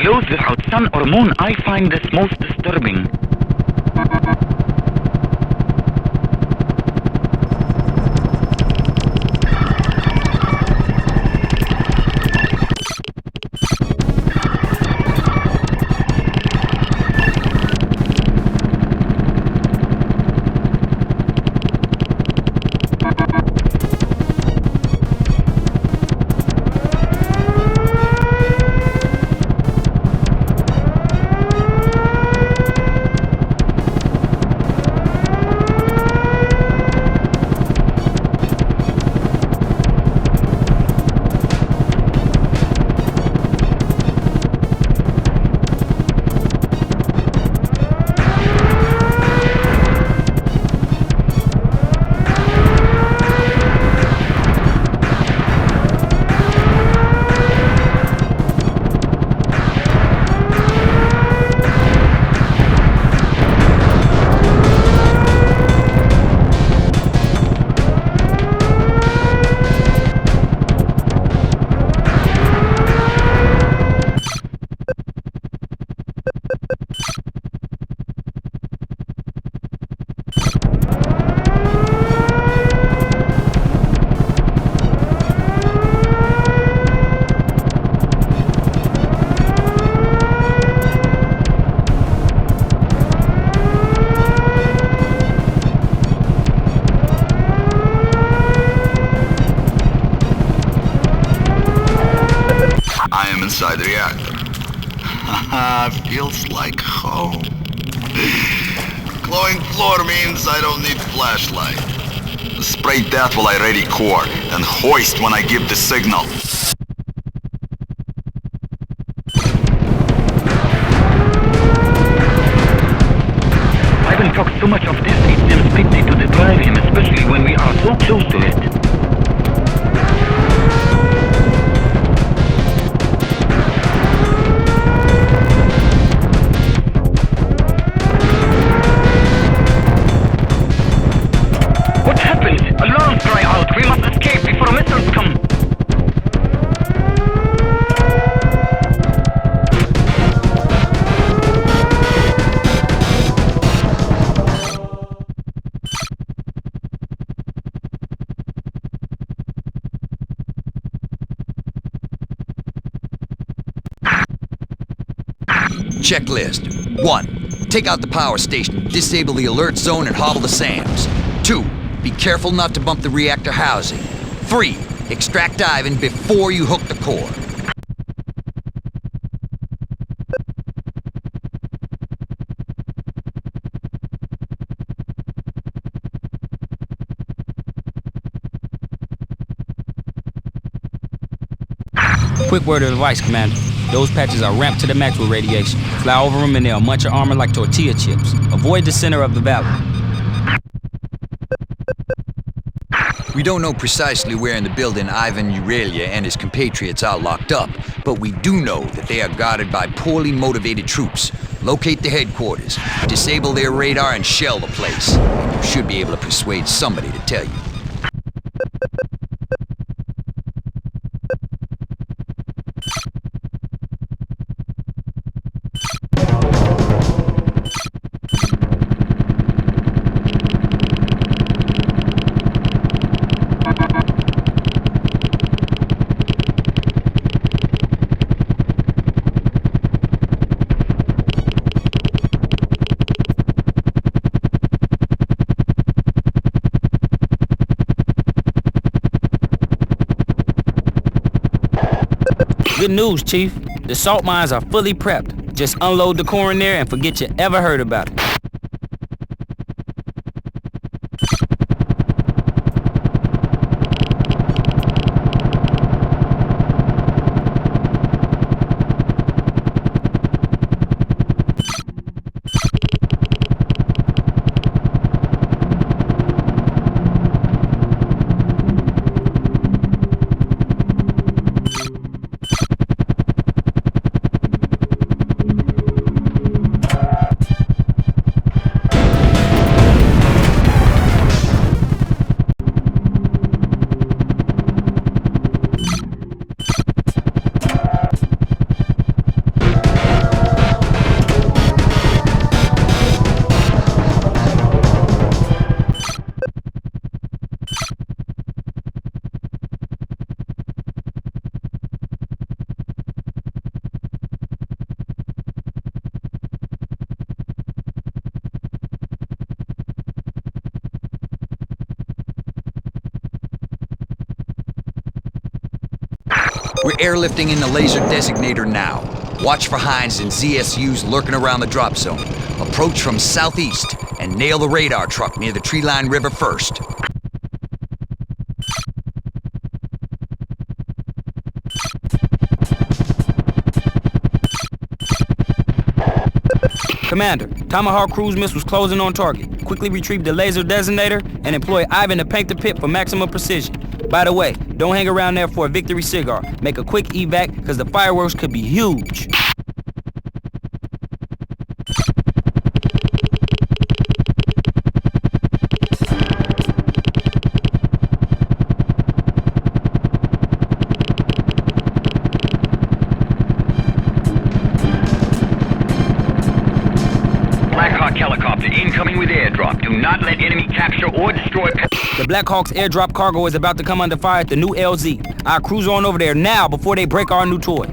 S11: clothes without sun or moon. I find this most disturbing.
S14: Inside the reactor. Feels like home. Glowing floor means I don't need flashlight. Spray that while I ready core, and hoist when I give the signal.
S11: Ivan talks so much of this, it seems pity to deprive him, especially when we are so close to it. Alarms cry out! We must escape before missiles come!
S1: Checklist. 1. Take out the power station, disable the alert zone, and hobble the SAMs. 2. Be careful not to bump the reactor housing. 3. Extract Ivan before you hook the core.
S4: Quick word of advice, Commander. Those patches are ramped to the max with radiation. Fly over them and they'll munch your armor like tortilla chips. Avoid the center of the valley.
S1: We don't know precisely where in the building Ivan Urelia and his compatriots are locked up, but we do know that they are guarded by poorly motivated troops. Locate the headquarters, disable their radar, and shell the place. You should be able to persuade somebody to tell you.
S4: Good news, Chief. The salt mines are fully prepped. Just unload the core in there and forget you ever heard about it.
S1: We're airlifting in the laser designator now. Watch for Hines and ZSUs lurking around the drop zone. Approach from southeast and nail the radar truck near the tree-lined river first.
S4: Commander, Tomahawk cruise missiles closing on target. Quickly retrieve the laser designator and employ Ivan to paint the pit for maximum precision. By the way, don't hang around there for a victory cigar. Make a quick evac, because the fireworks could be huge.
S7: Helicopter incoming with airdrop. Do not let enemy capture or destroy...
S4: The Black Hawk's airdrop cargo is about to come under fire at the new LZ. I'll cruise on over there now before they break our new toy.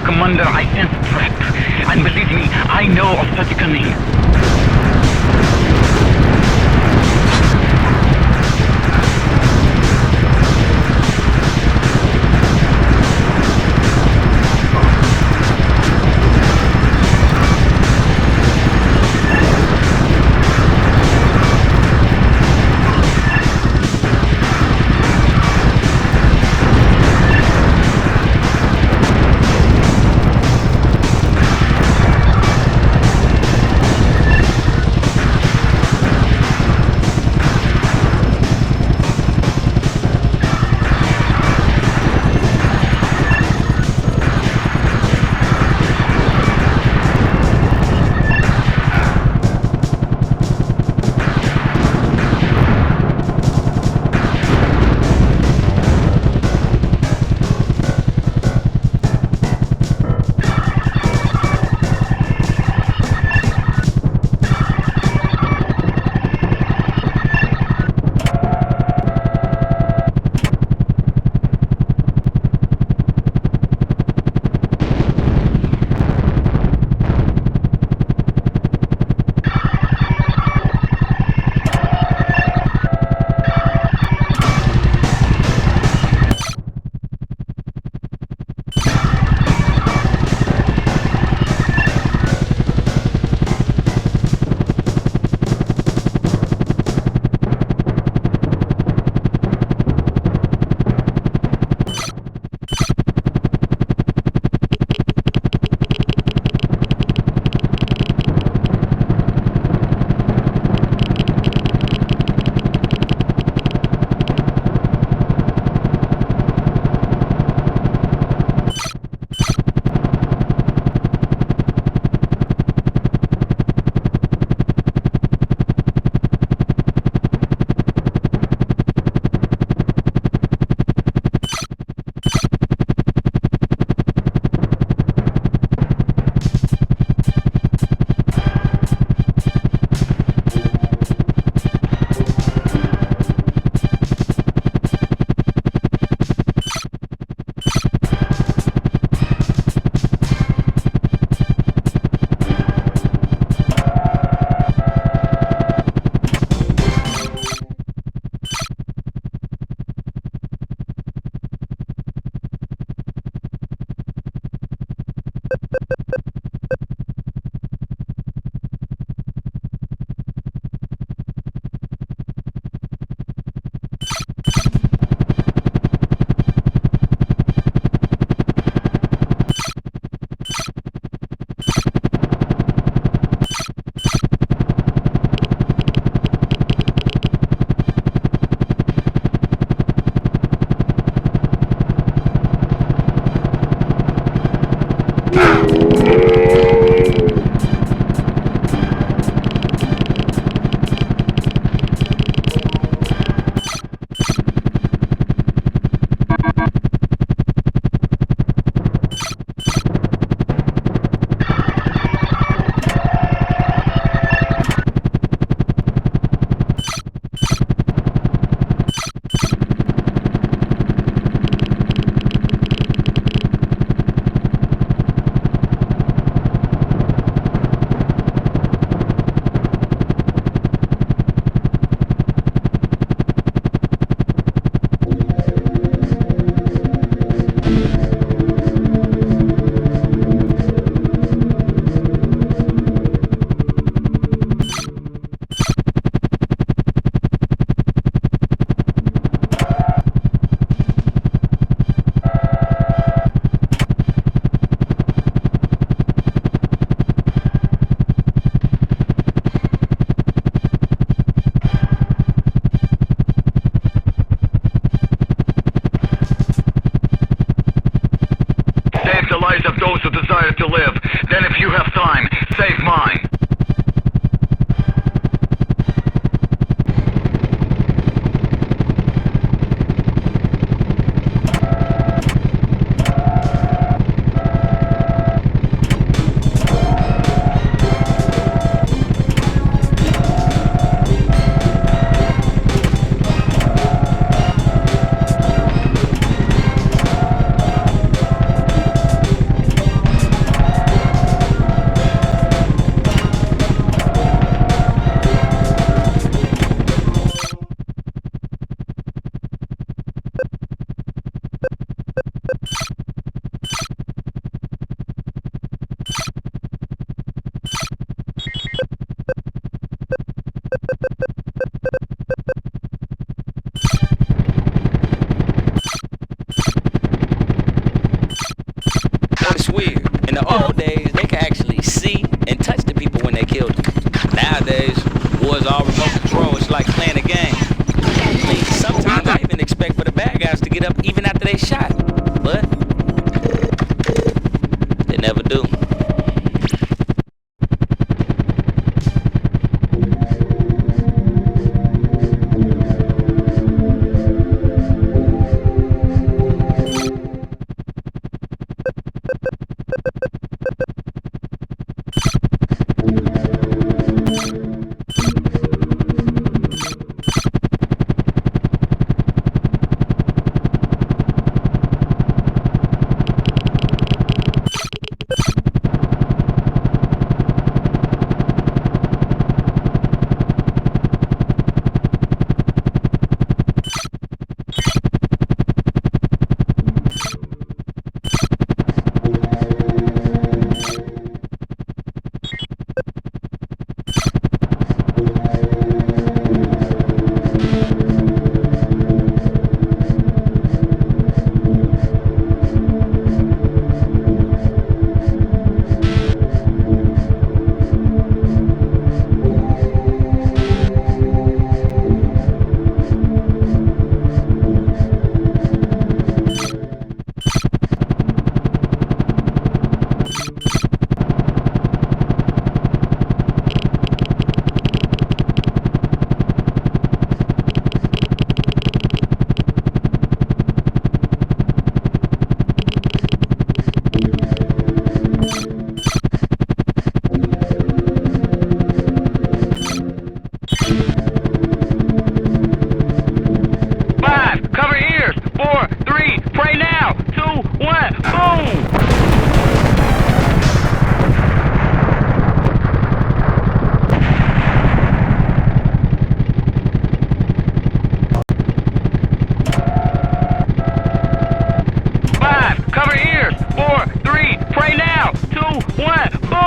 S7: Commander, I sense a threat. And believe me, I know of such a cunning.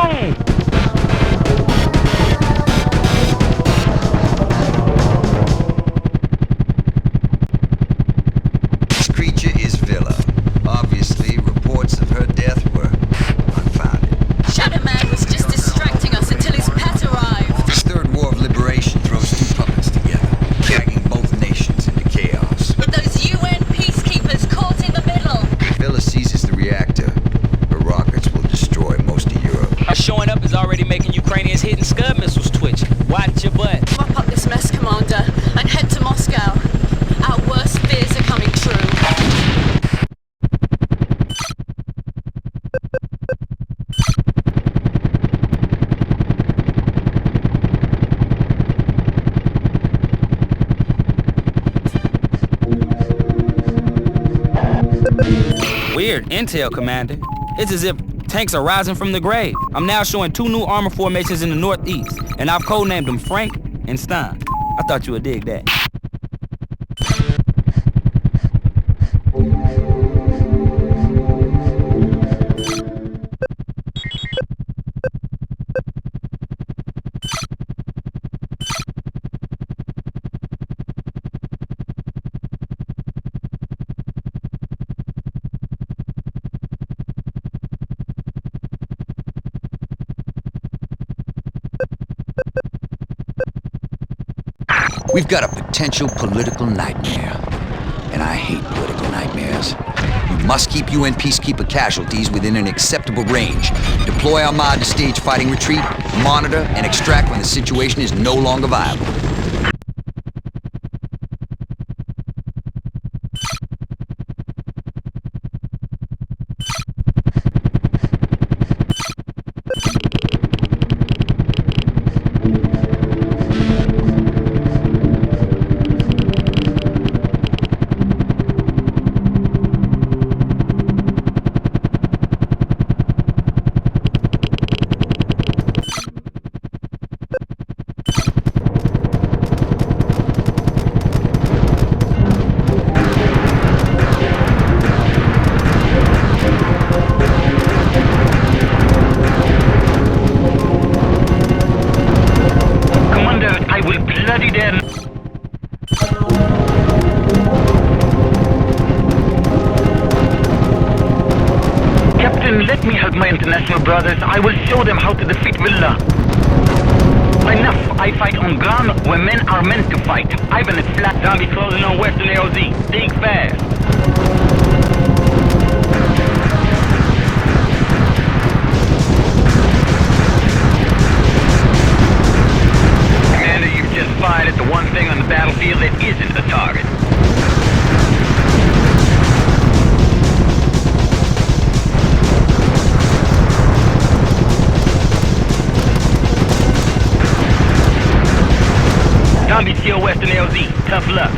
S13: Boom!
S1: This creature is Villa. Obviously, reports of her death were unfounded.
S10: Shadow Man was just distracting us until his pet arrived.
S1: This third war of liberation throws two puppets together, dragging both nations into chaos.
S10: With those UN peacekeepers caught in the middle.
S1: If Villa seizes the reactor, her rockets will destroy most of Europe.
S13: Her showing up is already making Ukrainians hitting Scud missiles twitch. Watch your butt.
S10: Mop up this mess, Commander, and head to Moscow. Our worst fears are coming true.
S4: Weird intel, Commander. It's as if tanks are rising from the grave. I'm now showing 2 new armor formations in the northeast, and I've codenamed them Frank and Stein. I thought you would dig that.
S1: We've got a potential political nightmare. And I hate political nightmares. We must keep UN peacekeeper casualties within an acceptable range. Deploy Armada to stage fighting retreat, monitor, and extract when the situation is no longer viable.
S7: Brothers, I will show them how to defeat Villa. Enough! I fight on ground where men are meant to fight. Ivan is flat.
S13: Zombie closing on Western AOZ. Think fast.
S7: Commander, you've just fired at the one thing on the battlefield that isn't a target.
S13: Zombies kill Western LZ. Tough luck.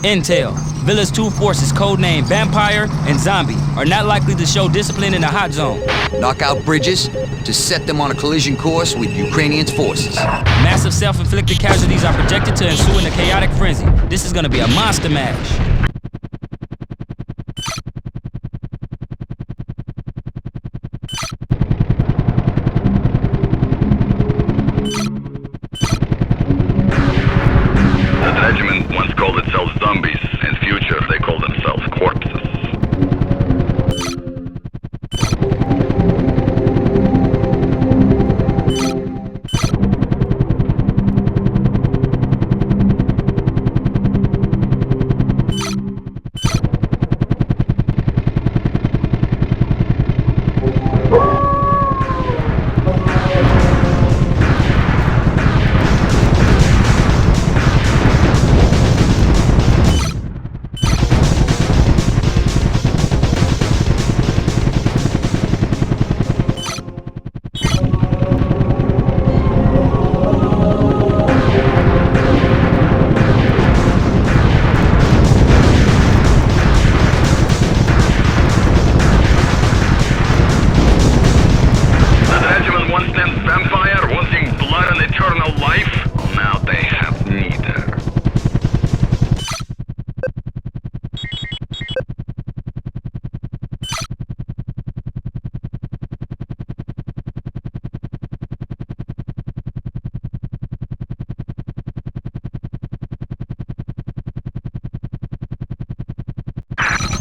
S4: Intel. Villa's 2 forces, codenamed Vampire and Zombie, are not likely to show discipline in the hot zone.
S1: Knock out bridges to set them on a collision course with Ukrainians' forces.
S4: Massive self-inflicted casualties are projected to ensue in a chaotic frenzy. This is gonna be a monster mash.
S9: The regiment once called itself zombies. In future, they call themselves corpses.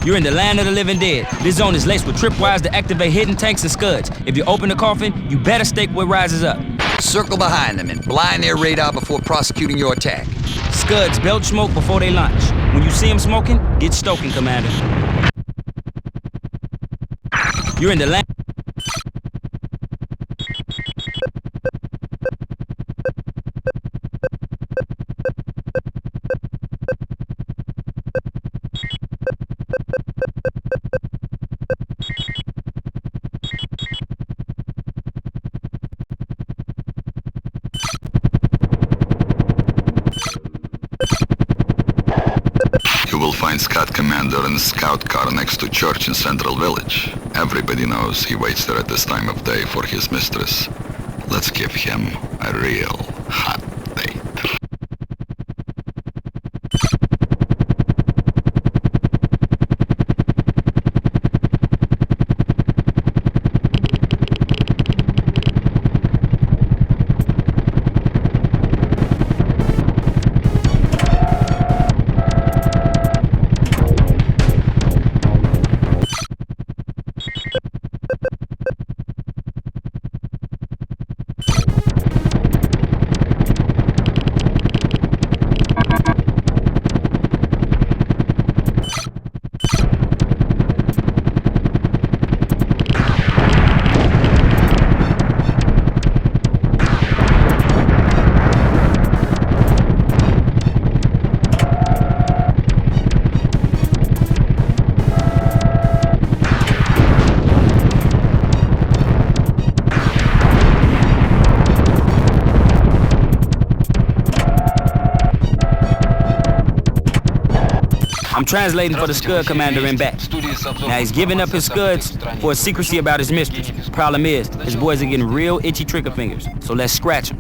S4: You're in the land of the living dead. This zone is laced with tripwires to activate hidden tanks and scuds. If you open the coffin, you better stake what rises up.
S1: Circle behind them and blind their radar before prosecuting your attack.
S4: Scuds belch smoke before they launch. When you see them smoking, get stoking, Commander. You're in the land.
S9: Find Scout Commander in a scout car next to church in Central Village. Everybody knows he waits there at this time of day for his mistress. Let's give him a real hot date.
S4: I'm translating for the Scud commander in back. Now he's giving up his Scuds for his secrecy about his mistress. Problem is, his boys are getting real itchy trigger fingers, so let's scratch him.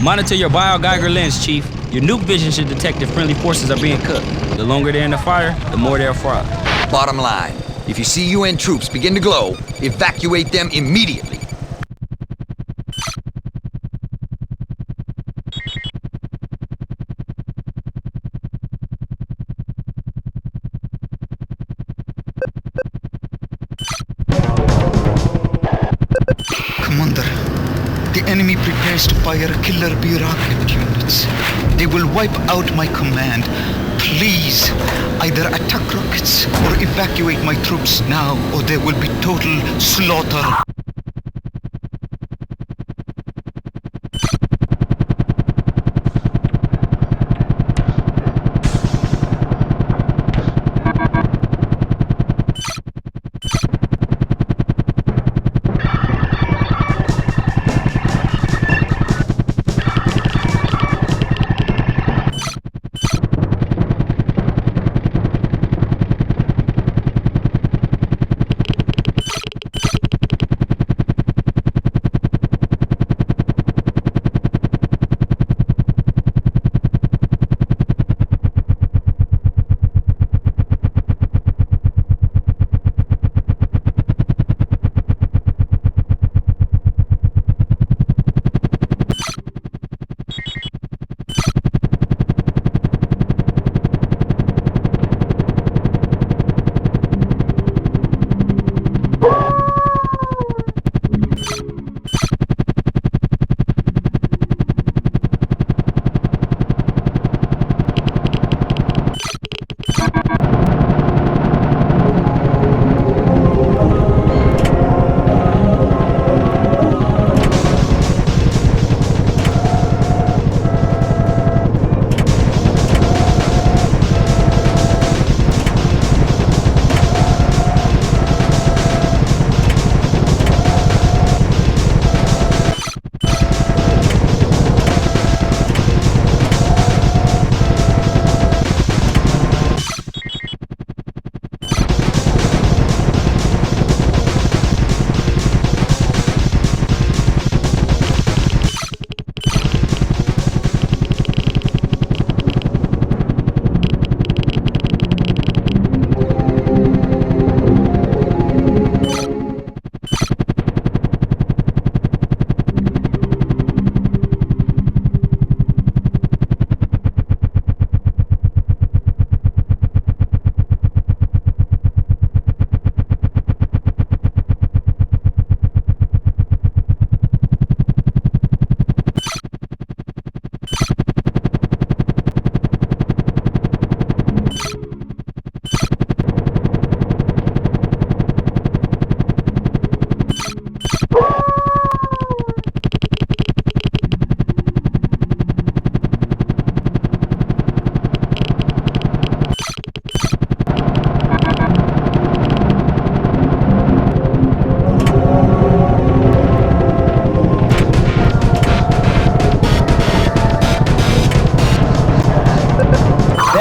S4: Monitor your bio-Geiger lens, Chief. Your nuke vision should detect if friendly forces are being cooked. The longer they're in the fire, the more they'll fry.
S1: Bottom line, if you see UN troops begin to glow, evacuate them immediately.
S8: enemy prepares to fire Killer B rocket units. They will wipe out my command. Please, either attack rockets or evacuate my troops now, or there will be total slaughter.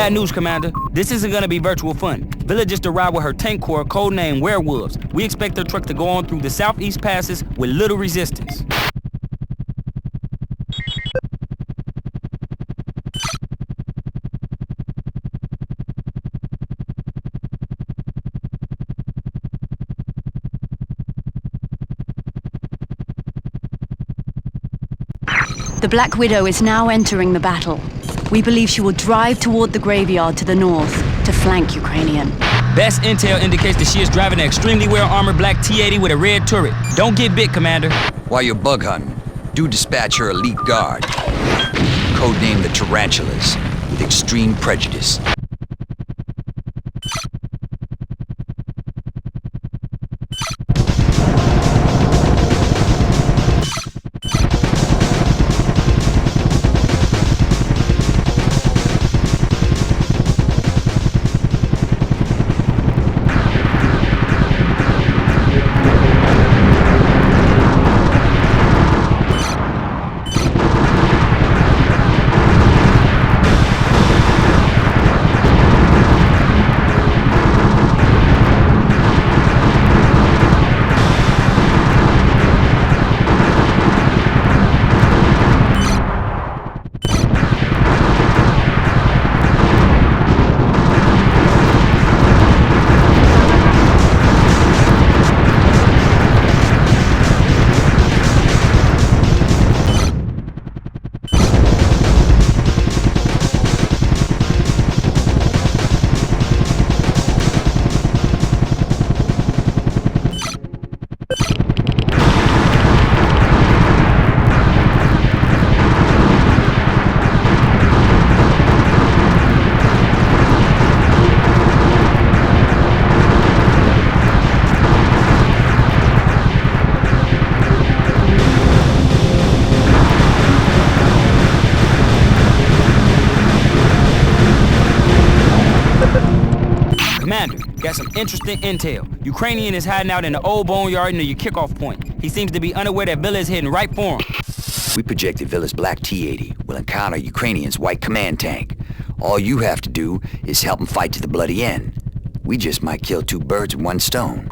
S4: Bad news, Commander. This isn't gonna be virtual fun. Villa just arrived with her tank corps, codenamed Werewolves. We expect their truck to go on through the southeast passes with little resistance.
S5: The Black Widow is now entering the battle. We believe she will drive toward the graveyard to the north to flank Ukrainian.
S4: Best intel indicates that she is driving an extremely well-armored black T-80 with a red turret. Don't get bit, Commander.
S1: While you're bug hunting, do dispatch her elite guard, codenamed the Tarantulas, with extreme prejudice.
S4: got some interesting intel. Ukrainian is hiding out in the old boneyard near your kickoff point. He seems to be unaware that Villa is heading right for him.
S1: We projected Villa's black T-80 will encounter Ukrainian's white command tank. All you have to do is help him fight to the bloody end. We just might kill two birds with one stone.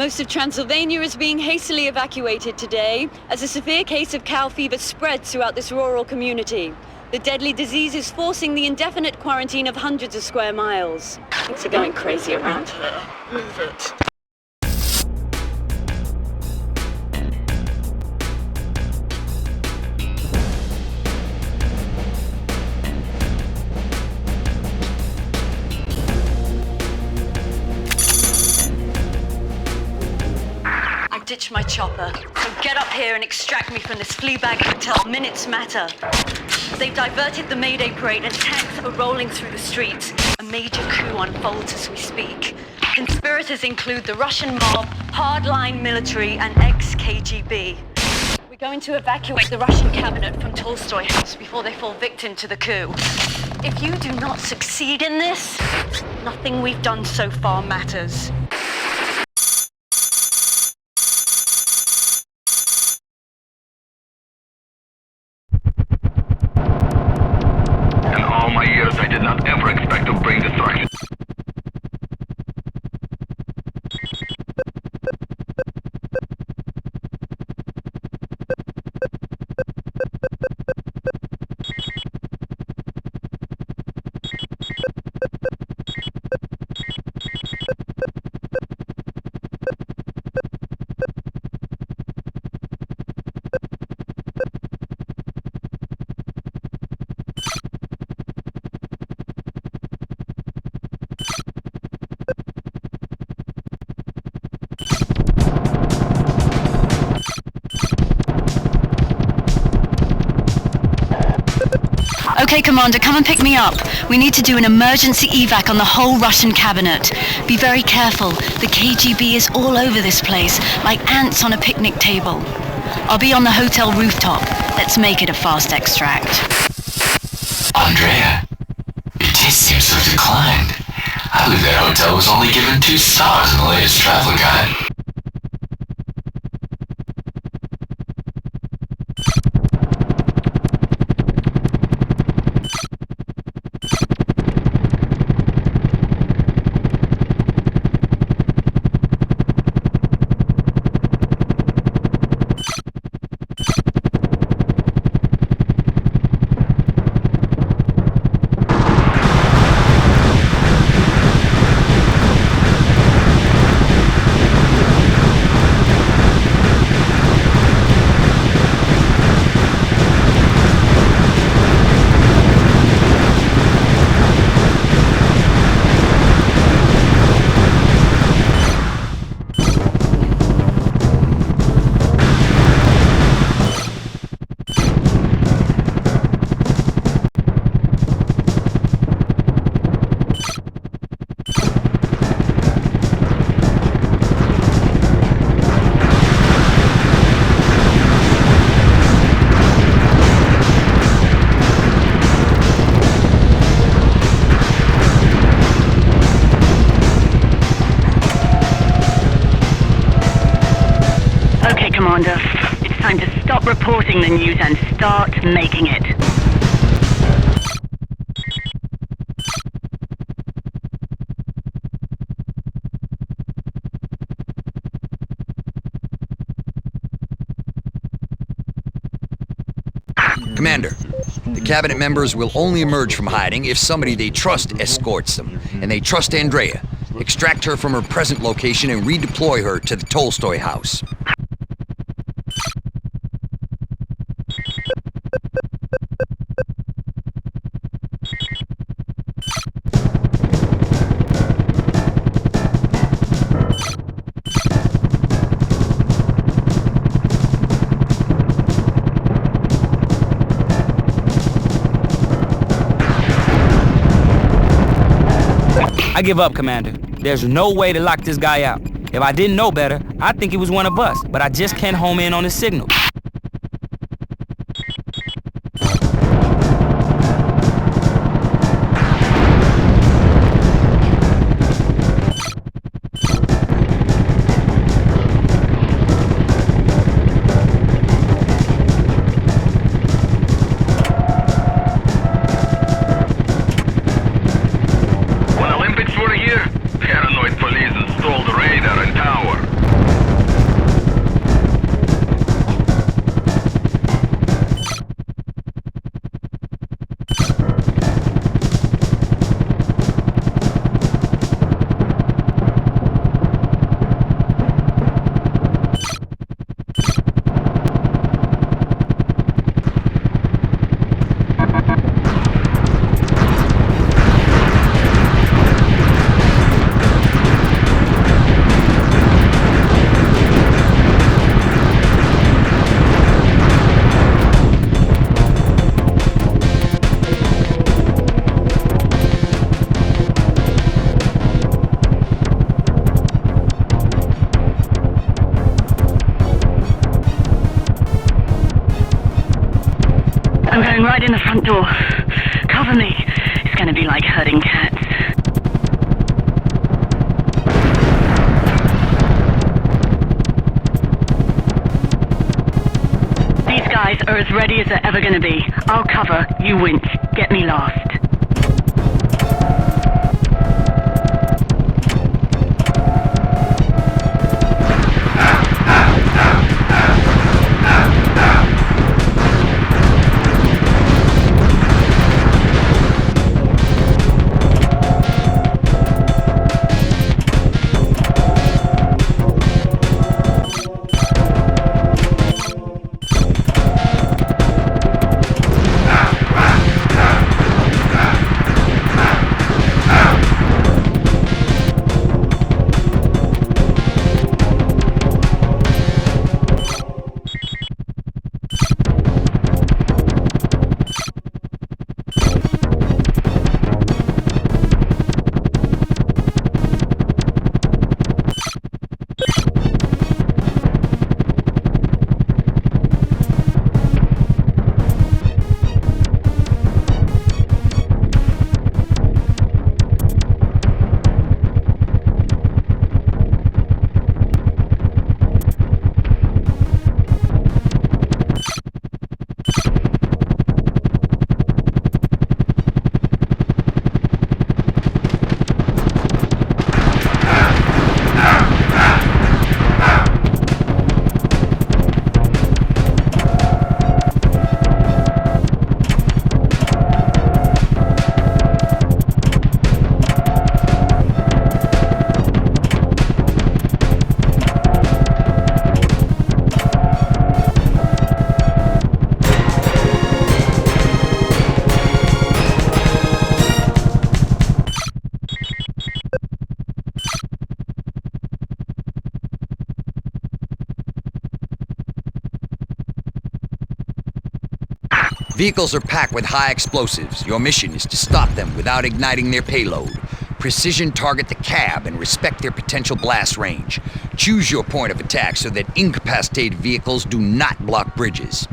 S5: Most of Transylvania is being hastily evacuated today as a severe case of cow fever spreads throughout this rural community. The deadly disease is forcing the indefinite quarantine of hundreds of square miles. Things are going crazy around here. Move it. Ditch my chopper. So get up here and extract me from this fleabag hotel. Minutes matter. They've diverted the Mayday parade and tanks are rolling through the streets. A major coup unfolds as we speak. Conspirators include the Russian mob, hardline military, and ex-KGB. We're going to evacuate the Russian cabinet from Tolstoy House before they fall victim to the coup. If you do not succeed in this, nothing we've done so far matters.
S9: I did not ever expect to bring destruction.
S5: Okay, Commander, come and pick me up. We need to do an emergency evac on the whole Russian cabinet. Be very careful. The KGB is all over this place, like ants on a picnic table. I'll be on the hotel rooftop. Let's make it a fast extract.
S12: Andrea, your taste seems to have declined. I believe that hotel was only given 2 stars in the latest travel guide.
S5: Commander. It's time to stop reporting the news and start making it.
S1: Commander, the cabinet members will only emerge from hiding if somebody they trust escorts them, and they trust Andrea. Extract her from her present location and redeploy her to the Tolstoy house.
S4: I give up, Commander. There's no way to lock this guy out. If I didn't know better, I'd think he was one of us, but I just can't home in on his signal.
S5: I'm going right in the front door. Cover me. It's gonna be like herding cats. These guys are as ready as they're ever gonna be. I'll cover, you wince. Get me last.
S1: Vehicles are packed with high explosives. Your mission is to stop them without igniting their payload. Precision target the cab and respect their potential blast range. Choose your point of attack so that incapacitated vehicles do not block bridges.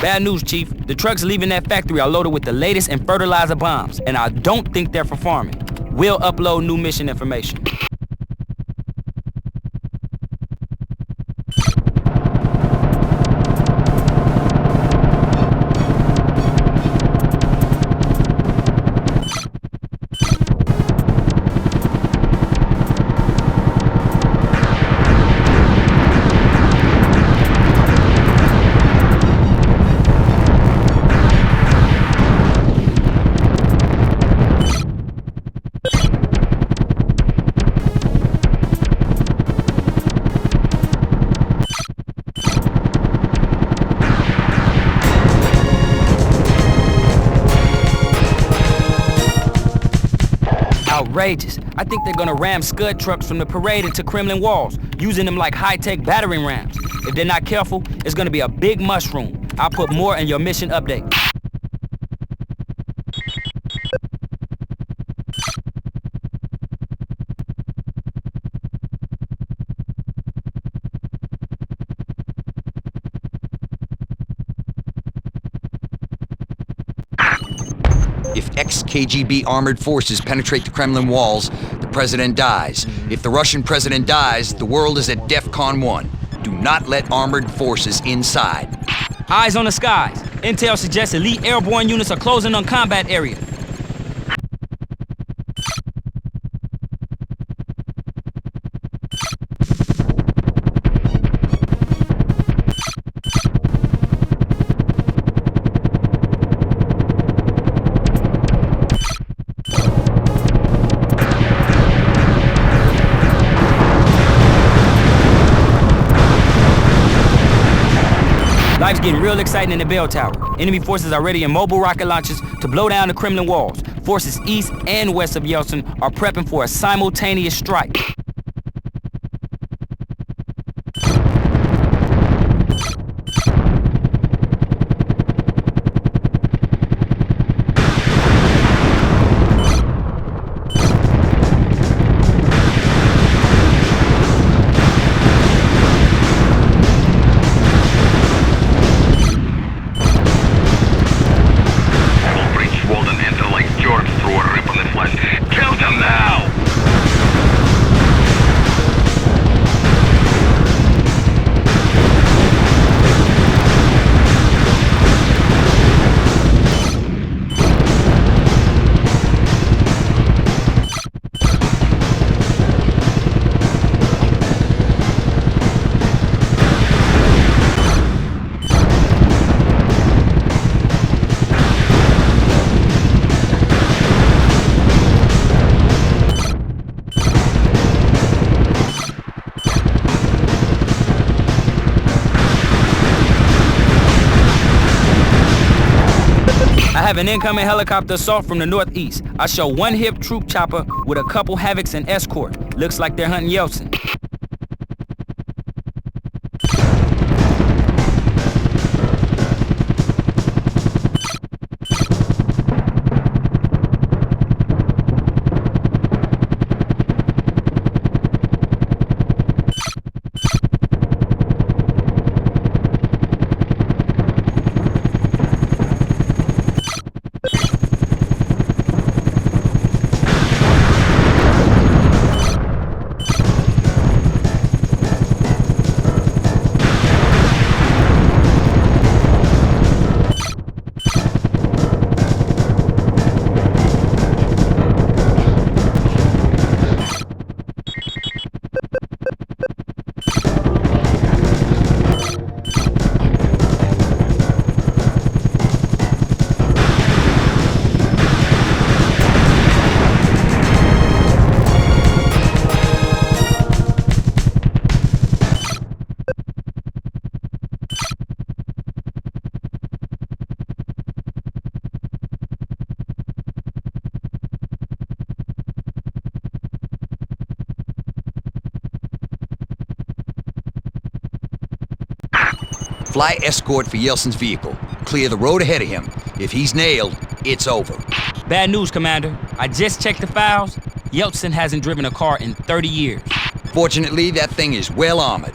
S4: Bad news, Chief. The trucks leaving that factory are loaded with the latest in fertilizer bombs, and I don't think they're for farming. We'll upload new mission information. Outrageous. I think they're gonna ram Scud trucks from the parade into Kremlin walls, using them like high-tech battering rams. If they're not careful, it's gonna be a big mushroom. I'll put more in your mission update.
S1: If ex-KGB armored forces penetrate the Kremlin walls, the president dies. If the Russian president dies, the world is at DEFCON 1. Do not let armored forces inside.
S4: Eyes on the skies. Intel suggests elite airborne units are closing on combat area. Life's getting real exciting in the bell tower. Enemy forces are ready in mobile rocket launchers to blow down the Kremlin walls. Forces east and west of Yeltsin are prepping for a simultaneous strike. I have an incoming helicopter assault from the northeast. I show one hip troop chopper with a couple Havocs and escort. Looks like they're hunting Yeltsin.
S1: Fly escort for Yeltsin's vehicle. Clear the road ahead of him. If he's nailed, it's over.
S4: Bad news, Commander. I just checked the files. Yeltsin hasn't driven a car in 30 years.
S1: Fortunately, that thing is well armored.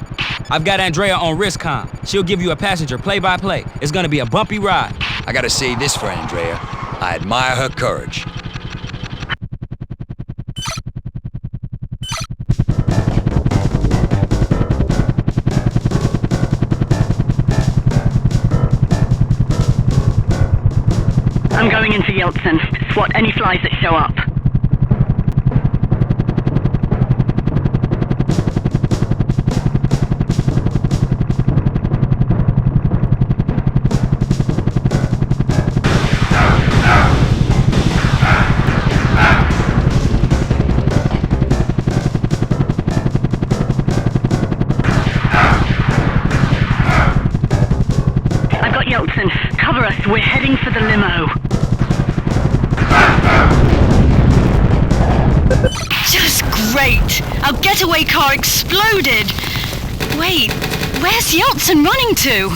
S4: I've got Andrea on Riscom. She'll give you a passenger play-by-play. It's gonna be a bumpy ride.
S1: I gotta say this for Andrea. I admire her courage.
S16: I'm going into Yeltsin. SWAT any flies that show up. I've got Yeltsin. Cover us. We're heading for the limo.
S5: Just great! Our getaway car exploded! Wait, where's Yeltsin running to?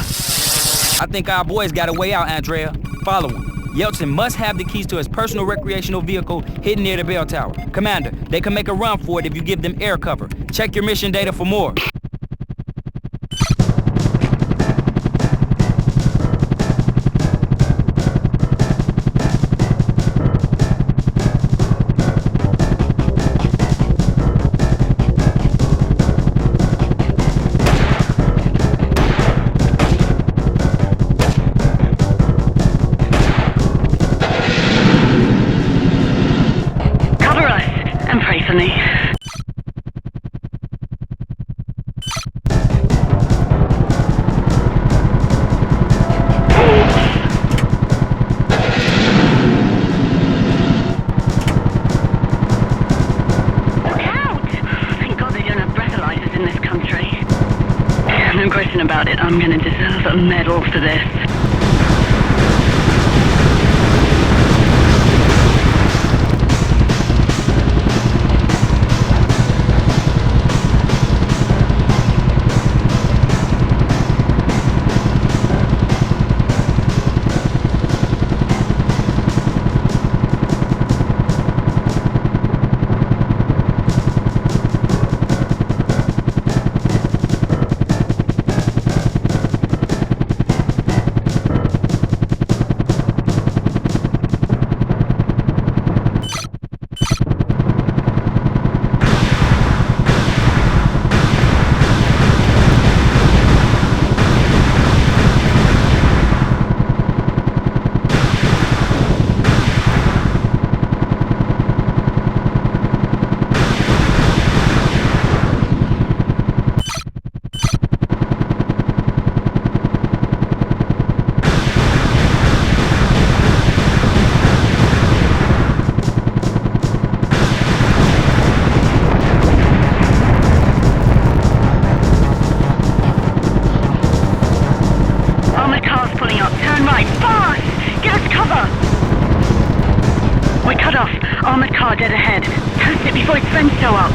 S4: I think our boys got a way out, Andrea. Follow him. Yeltsin must have the keys to his personal recreational vehicle hidden near the bell tower. Commander, they can make a run for it if you give them air cover. Check your mission data for more.
S16: About it, I'm gonna deserve a medal for this. Armored car dead ahead. Toast it before its friends show up.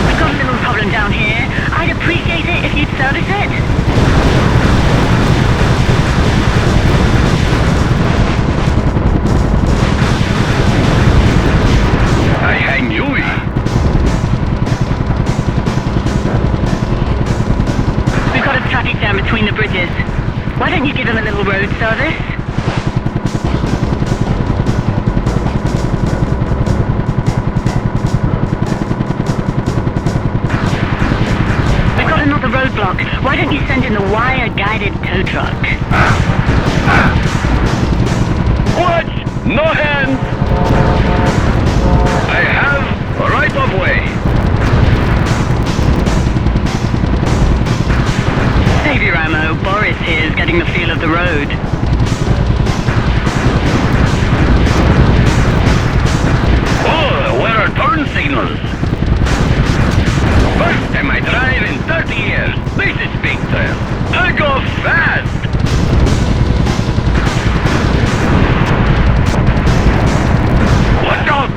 S16: We've got a little problem down here. I'd appreciate it if you'd service it.
S14: I hang you.
S16: We've got a traffic jam between the bridges. Why don't you give him a little road service? We've got another roadblock. Why don't you send in the wire-guided tow truck?
S14: Watch! No hands! I have a right of way.
S16: Save your ammo. Boris here is getting the feel of the road.
S14: Oh, where are turn signals? First time I drive in 30 years. This is big trail. I go fast. Watch out!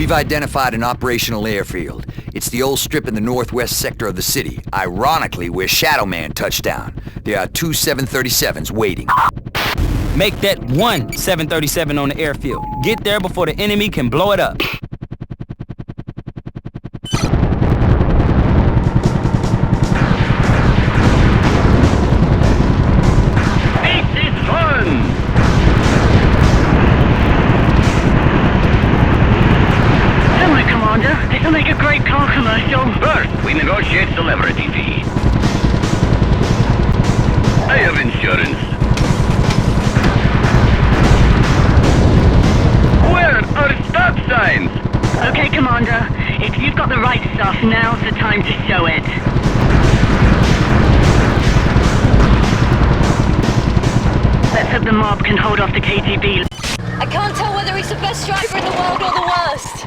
S1: We've identified an operational airfield. It's the old strip in the northwest sector of the city, ironically where Shadow Man touched down. There are 2 737s waiting.
S4: Make that 1 737 on the airfield. Get there before the enemy can blow it up.
S16: This'll make a great car commercial.
S7: First, we negotiate celebrity fee. I have insurance. Where are stop signs?
S16: Okay, Commander. If you've got the right stuff, now's the time to show it. Let's hope the mob can hold off the KGB.
S10: I can't tell whether he's the best driver in the world or the worst.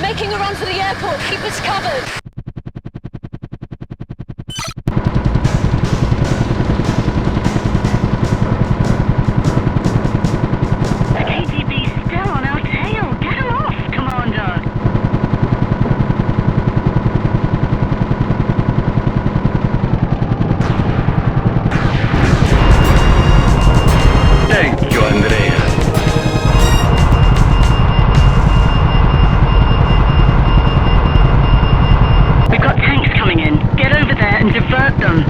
S10: Making a run for the airport. Keep us covered.
S16: The KGB's still on our tail. Get him off, Commander.
S7: Thank you, Andrea.
S16: We've got tanks coming in. Get over there and divert them.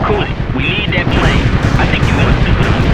S7: Cool. We need that plane. I think you must do it.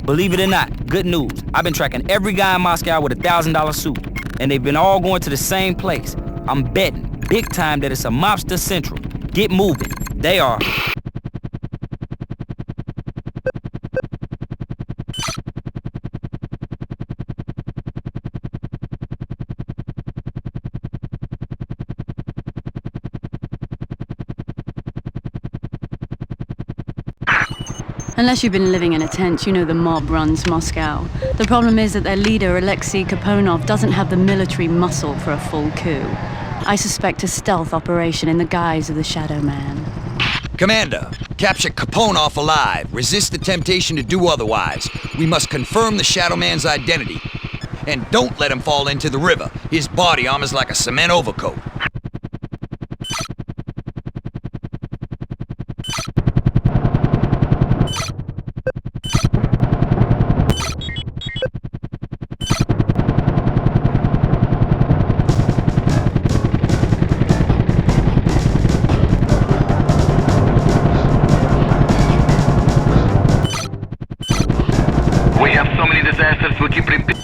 S4: Believe it or not, good news. I've been tracking every guy in Moscow with a $1,000 suit, and they've been all going to the same place. I'm betting big time that it's a mobster central. Get moving. They are.
S5: Unless you've been living in a tent, you know the mob runs Moscow. The problem is that their leader, Alexei Kaponov, doesn't have the military muscle for a full coup. I suspect a stealth operation in the guise of the Shadow Man.
S1: Commander, capture Kaponov alive. Resist the temptation to do otherwise. We must confirm the Shadow Man's identity. And don't let him fall into the river. His body armor's like a cement overcoat.
S7: We have so many disasters, we keep repeating.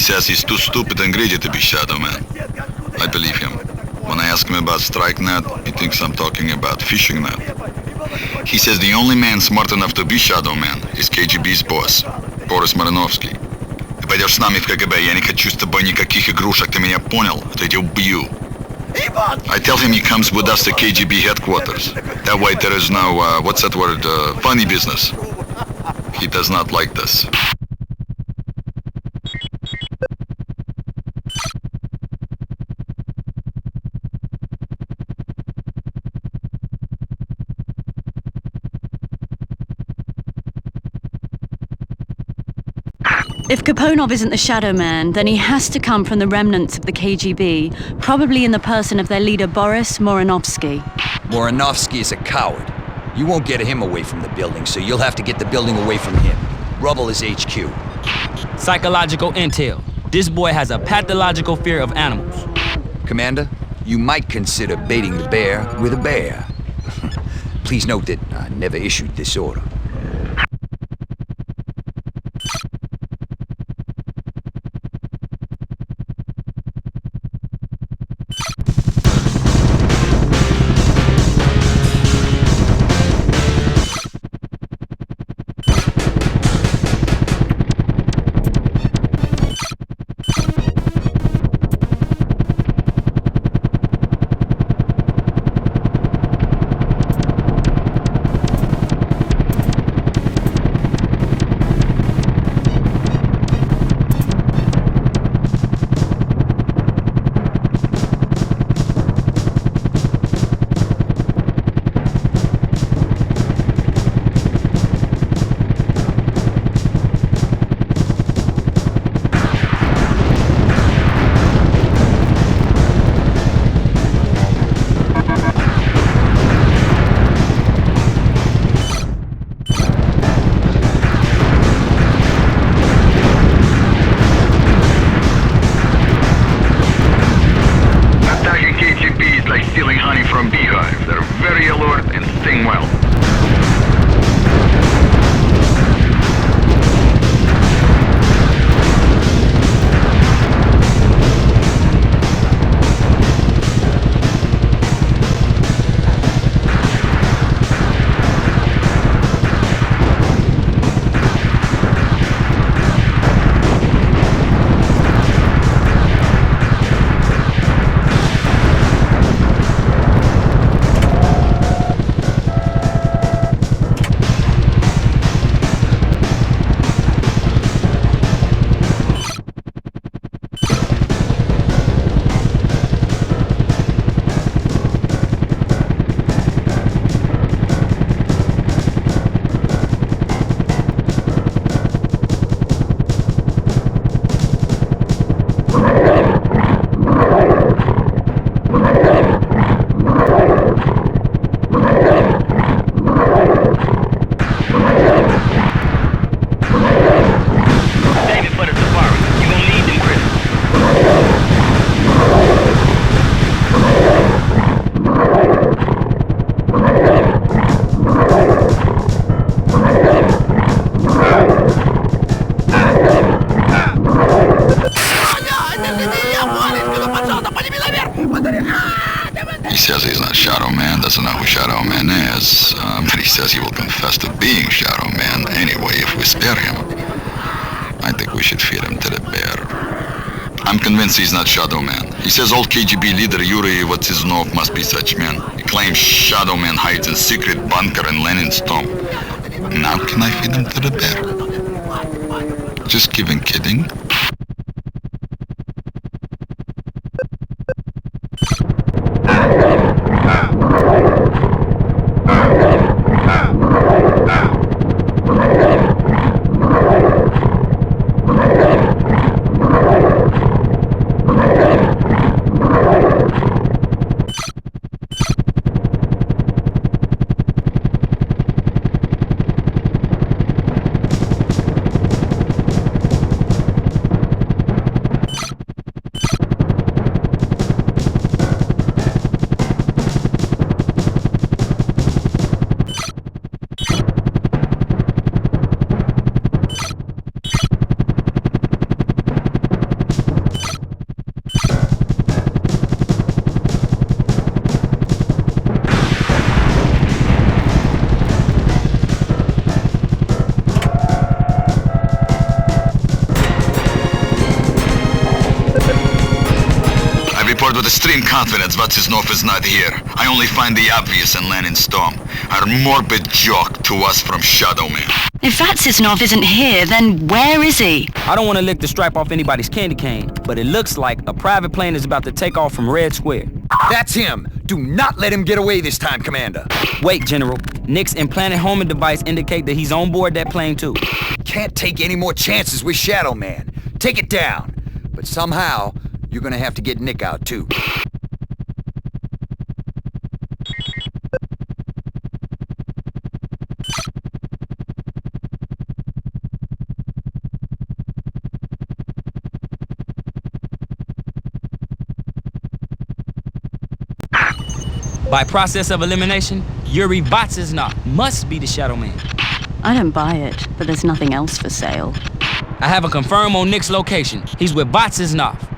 S9: says he's too stupid and greedy to be Shadow Man. I believe him. When I ask him about StrikeNet, he thinks I'm talking about FishingNet. He says the only man smart enough to be Shadow Man is KGB's boss, Boris Marinovsky. Ты пойдешь с нами в КГБ, я не хочу с тобой никаких игрушек, ты меня понял? А то я тебя убью. I tell him he comes with us to KGB headquarters. That way there is no, what's that word, funny business. He does not like this.
S5: If Kaponov isn't the Shadow Man, then he has to come from the remnants of the KGB, probably in the person of their leader Boris Moranovsky.
S1: Moranovsky is a coward. You won't get him away from the building, so you'll have to get the building away from him. Rubble is HQ.
S4: Psychological intel. This boy has a pathological fear of animals.
S1: Commander, you might consider baiting the bear with a bear. Please note that I never issued this order.
S9: He says he's not Shadow Man, doesn't know who Shadow Man is, but he says he will confess to being Shadow Man anyway if we spare him. I think we should feed him to the bear. I'm convinced he's not Shadow Man. He says old KGB leader Yuri Vatsiznov must be such man. He claims Shadow Man hides in secret bunker in Lenin's tomb. Now can I feed him to the bear? Just kidding. But with extreme confidence, Vatsiznov is not here. I only find the obvious in Lenin's storm. Our morbid joke to us from Shadow Man.
S5: If Vatsiznov isn't here, then where is he?
S4: I don't want to lick the stripe off anybody's candy cane, but it looks like a private plane is about to take off from Red Square.
S1: That's him! Do not let him get away this time, Commander.
S4: Wait, General. Nick's implanted homing device indicate that he's on board that plane too.
S1: Can't take any more chances with Shadow Man. Take it down. But somehow, you're gonna have to get Nick out too.
S4: By process of elimination, Yuri Vatsiznov must be the Shadow Man.
S5: I don't buy it, but there's nothing else for sale.
S4: I have a confirm on Nick's location. He's with Vatsiznov.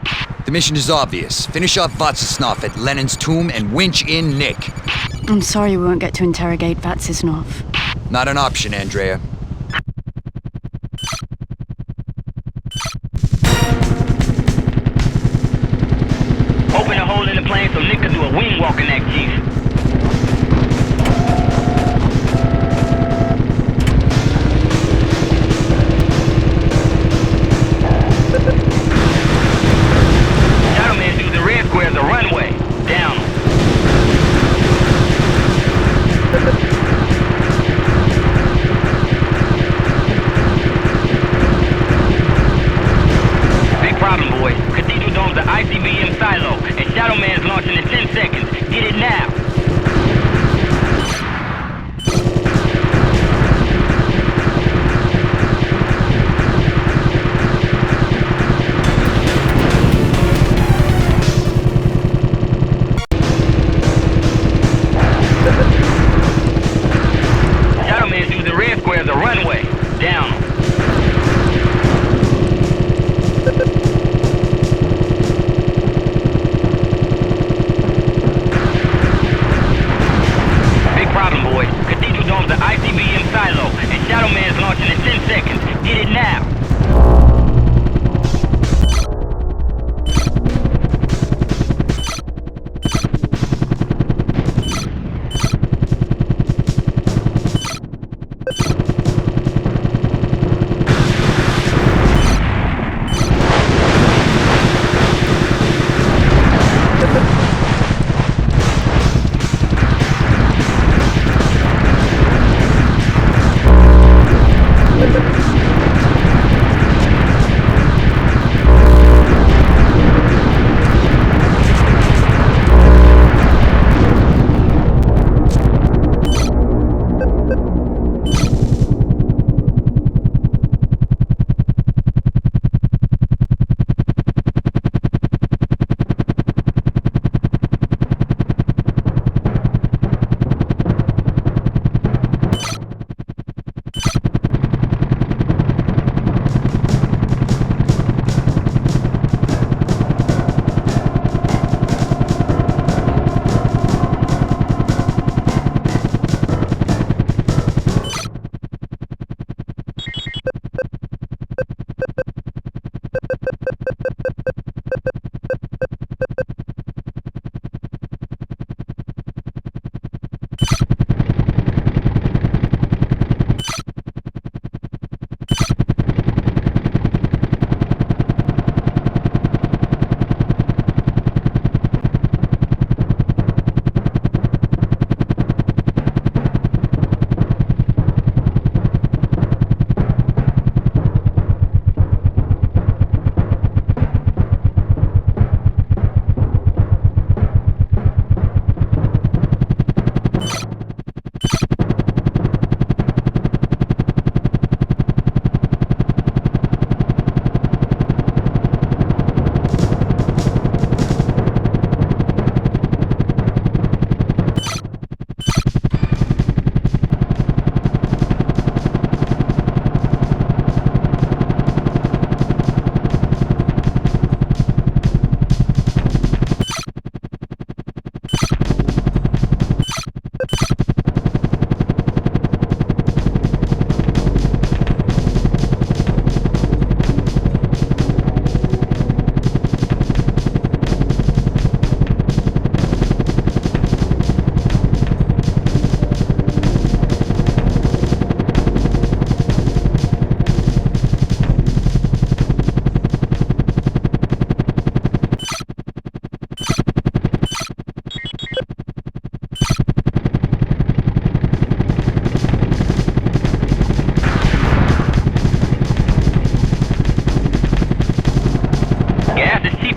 S1: The mission is obvious. Finish off Vatsiznov at Lenin's tomb and winch in Nick.
S5: I'm sorry we won't get to interrogate Vatsiznov.
S1: Not an option, Andrea.
S11: Open a hole in the plane so Nick can do a wing walk in that Chief. Shadow Man do the red square as a runway. Down. Big problem, boys. Cathedral Dome's the ICBM silo, and Shadow Man's launching in 10 seconds. Get it now. Shadow Man do the red square as a runway. Down. Big problem, boys. Cathedral Dome's the ICBM silo, and Shadow Man's launching in 10 seconds. Get it now.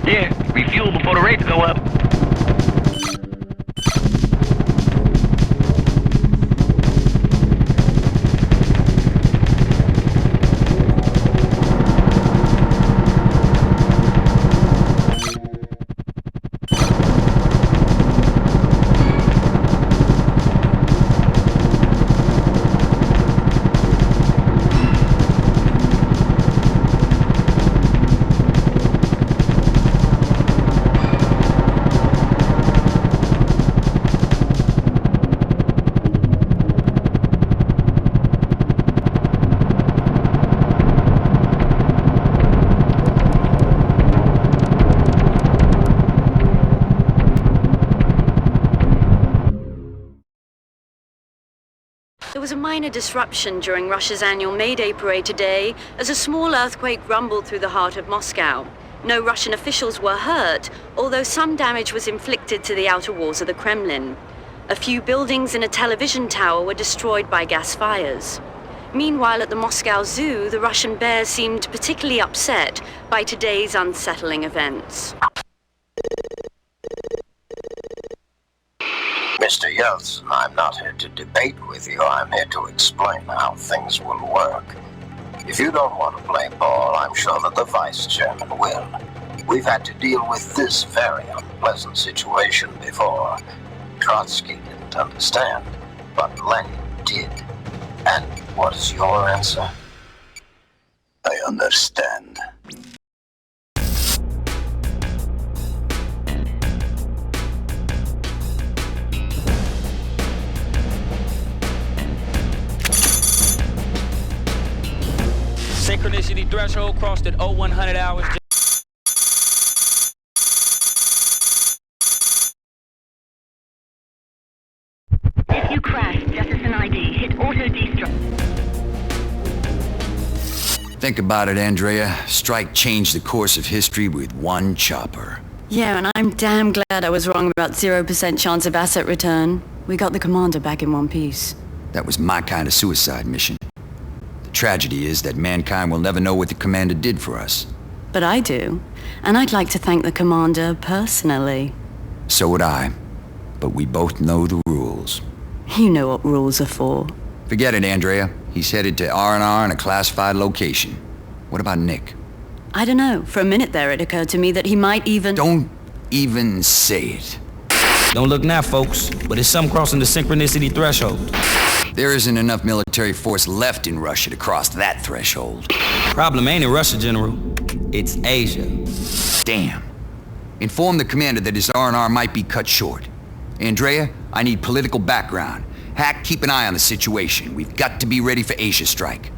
S7: Yeah, refuel before the rates go up.
S5: There was a minor disruption during Russia's annual May Day parade today as a small earthquake rumbled through the heart of Moscow. No Russian officials were hurt, although some damage was inflicted to the outer walls of the Kremlin. A few buildings and a television tower were destroyed by gas fires. Meanwhile, at the Moscow Zoo, the Russian bears seemed particularly upset by today's unsettling events.
S2: Mr. Yeltsin, I'm not here to debate with you. I'm here to explain how things will work. If you don't want to play ball, I'm sure that the vice chairman will. We've had to deal with this very unpleasant situation before. Trotsky didn't understand, but Lenin did. And what is your answer?
S8: I understand.
S13: Synchronicity threshold crossed at 0100 hours.
S16: If you crash, just as an ID, hit auto-destruct.
S1: Think about it, Andrea. Strike changed the course of history with one chopper.
S5: Yeah, and I'm damn glad I was wrong about 0% chance of asset return. We got the commander back in one piece.
S1: That was my kind of suicide mission. The tragedy is that mankind will never know what the commander did for us.
S5: But I do, and I'd like to thank the commander personally.
S1: So would I. But we both know the rules.
S5: You know what rules are for.
S1: Forget it, Andrea. He's headed to R&R in a classified location. What about Nick?
S5: I don't know. For a minute there, it occurred to me that he might even...
S1: Don't even say it.
S4: Don't look now, folks, but it's some crossing the synchronicity threshold.
S1: There isn't enough military force left in Russia to cross that threshold.
S4: Problem ain't in Russia, General. It's Asia.
S1: Damn. Inform the commander that his R&R might be cut short. Andrea, I need political background. Hack, keep an eye on the situation. We've got to be ready for Asia strike.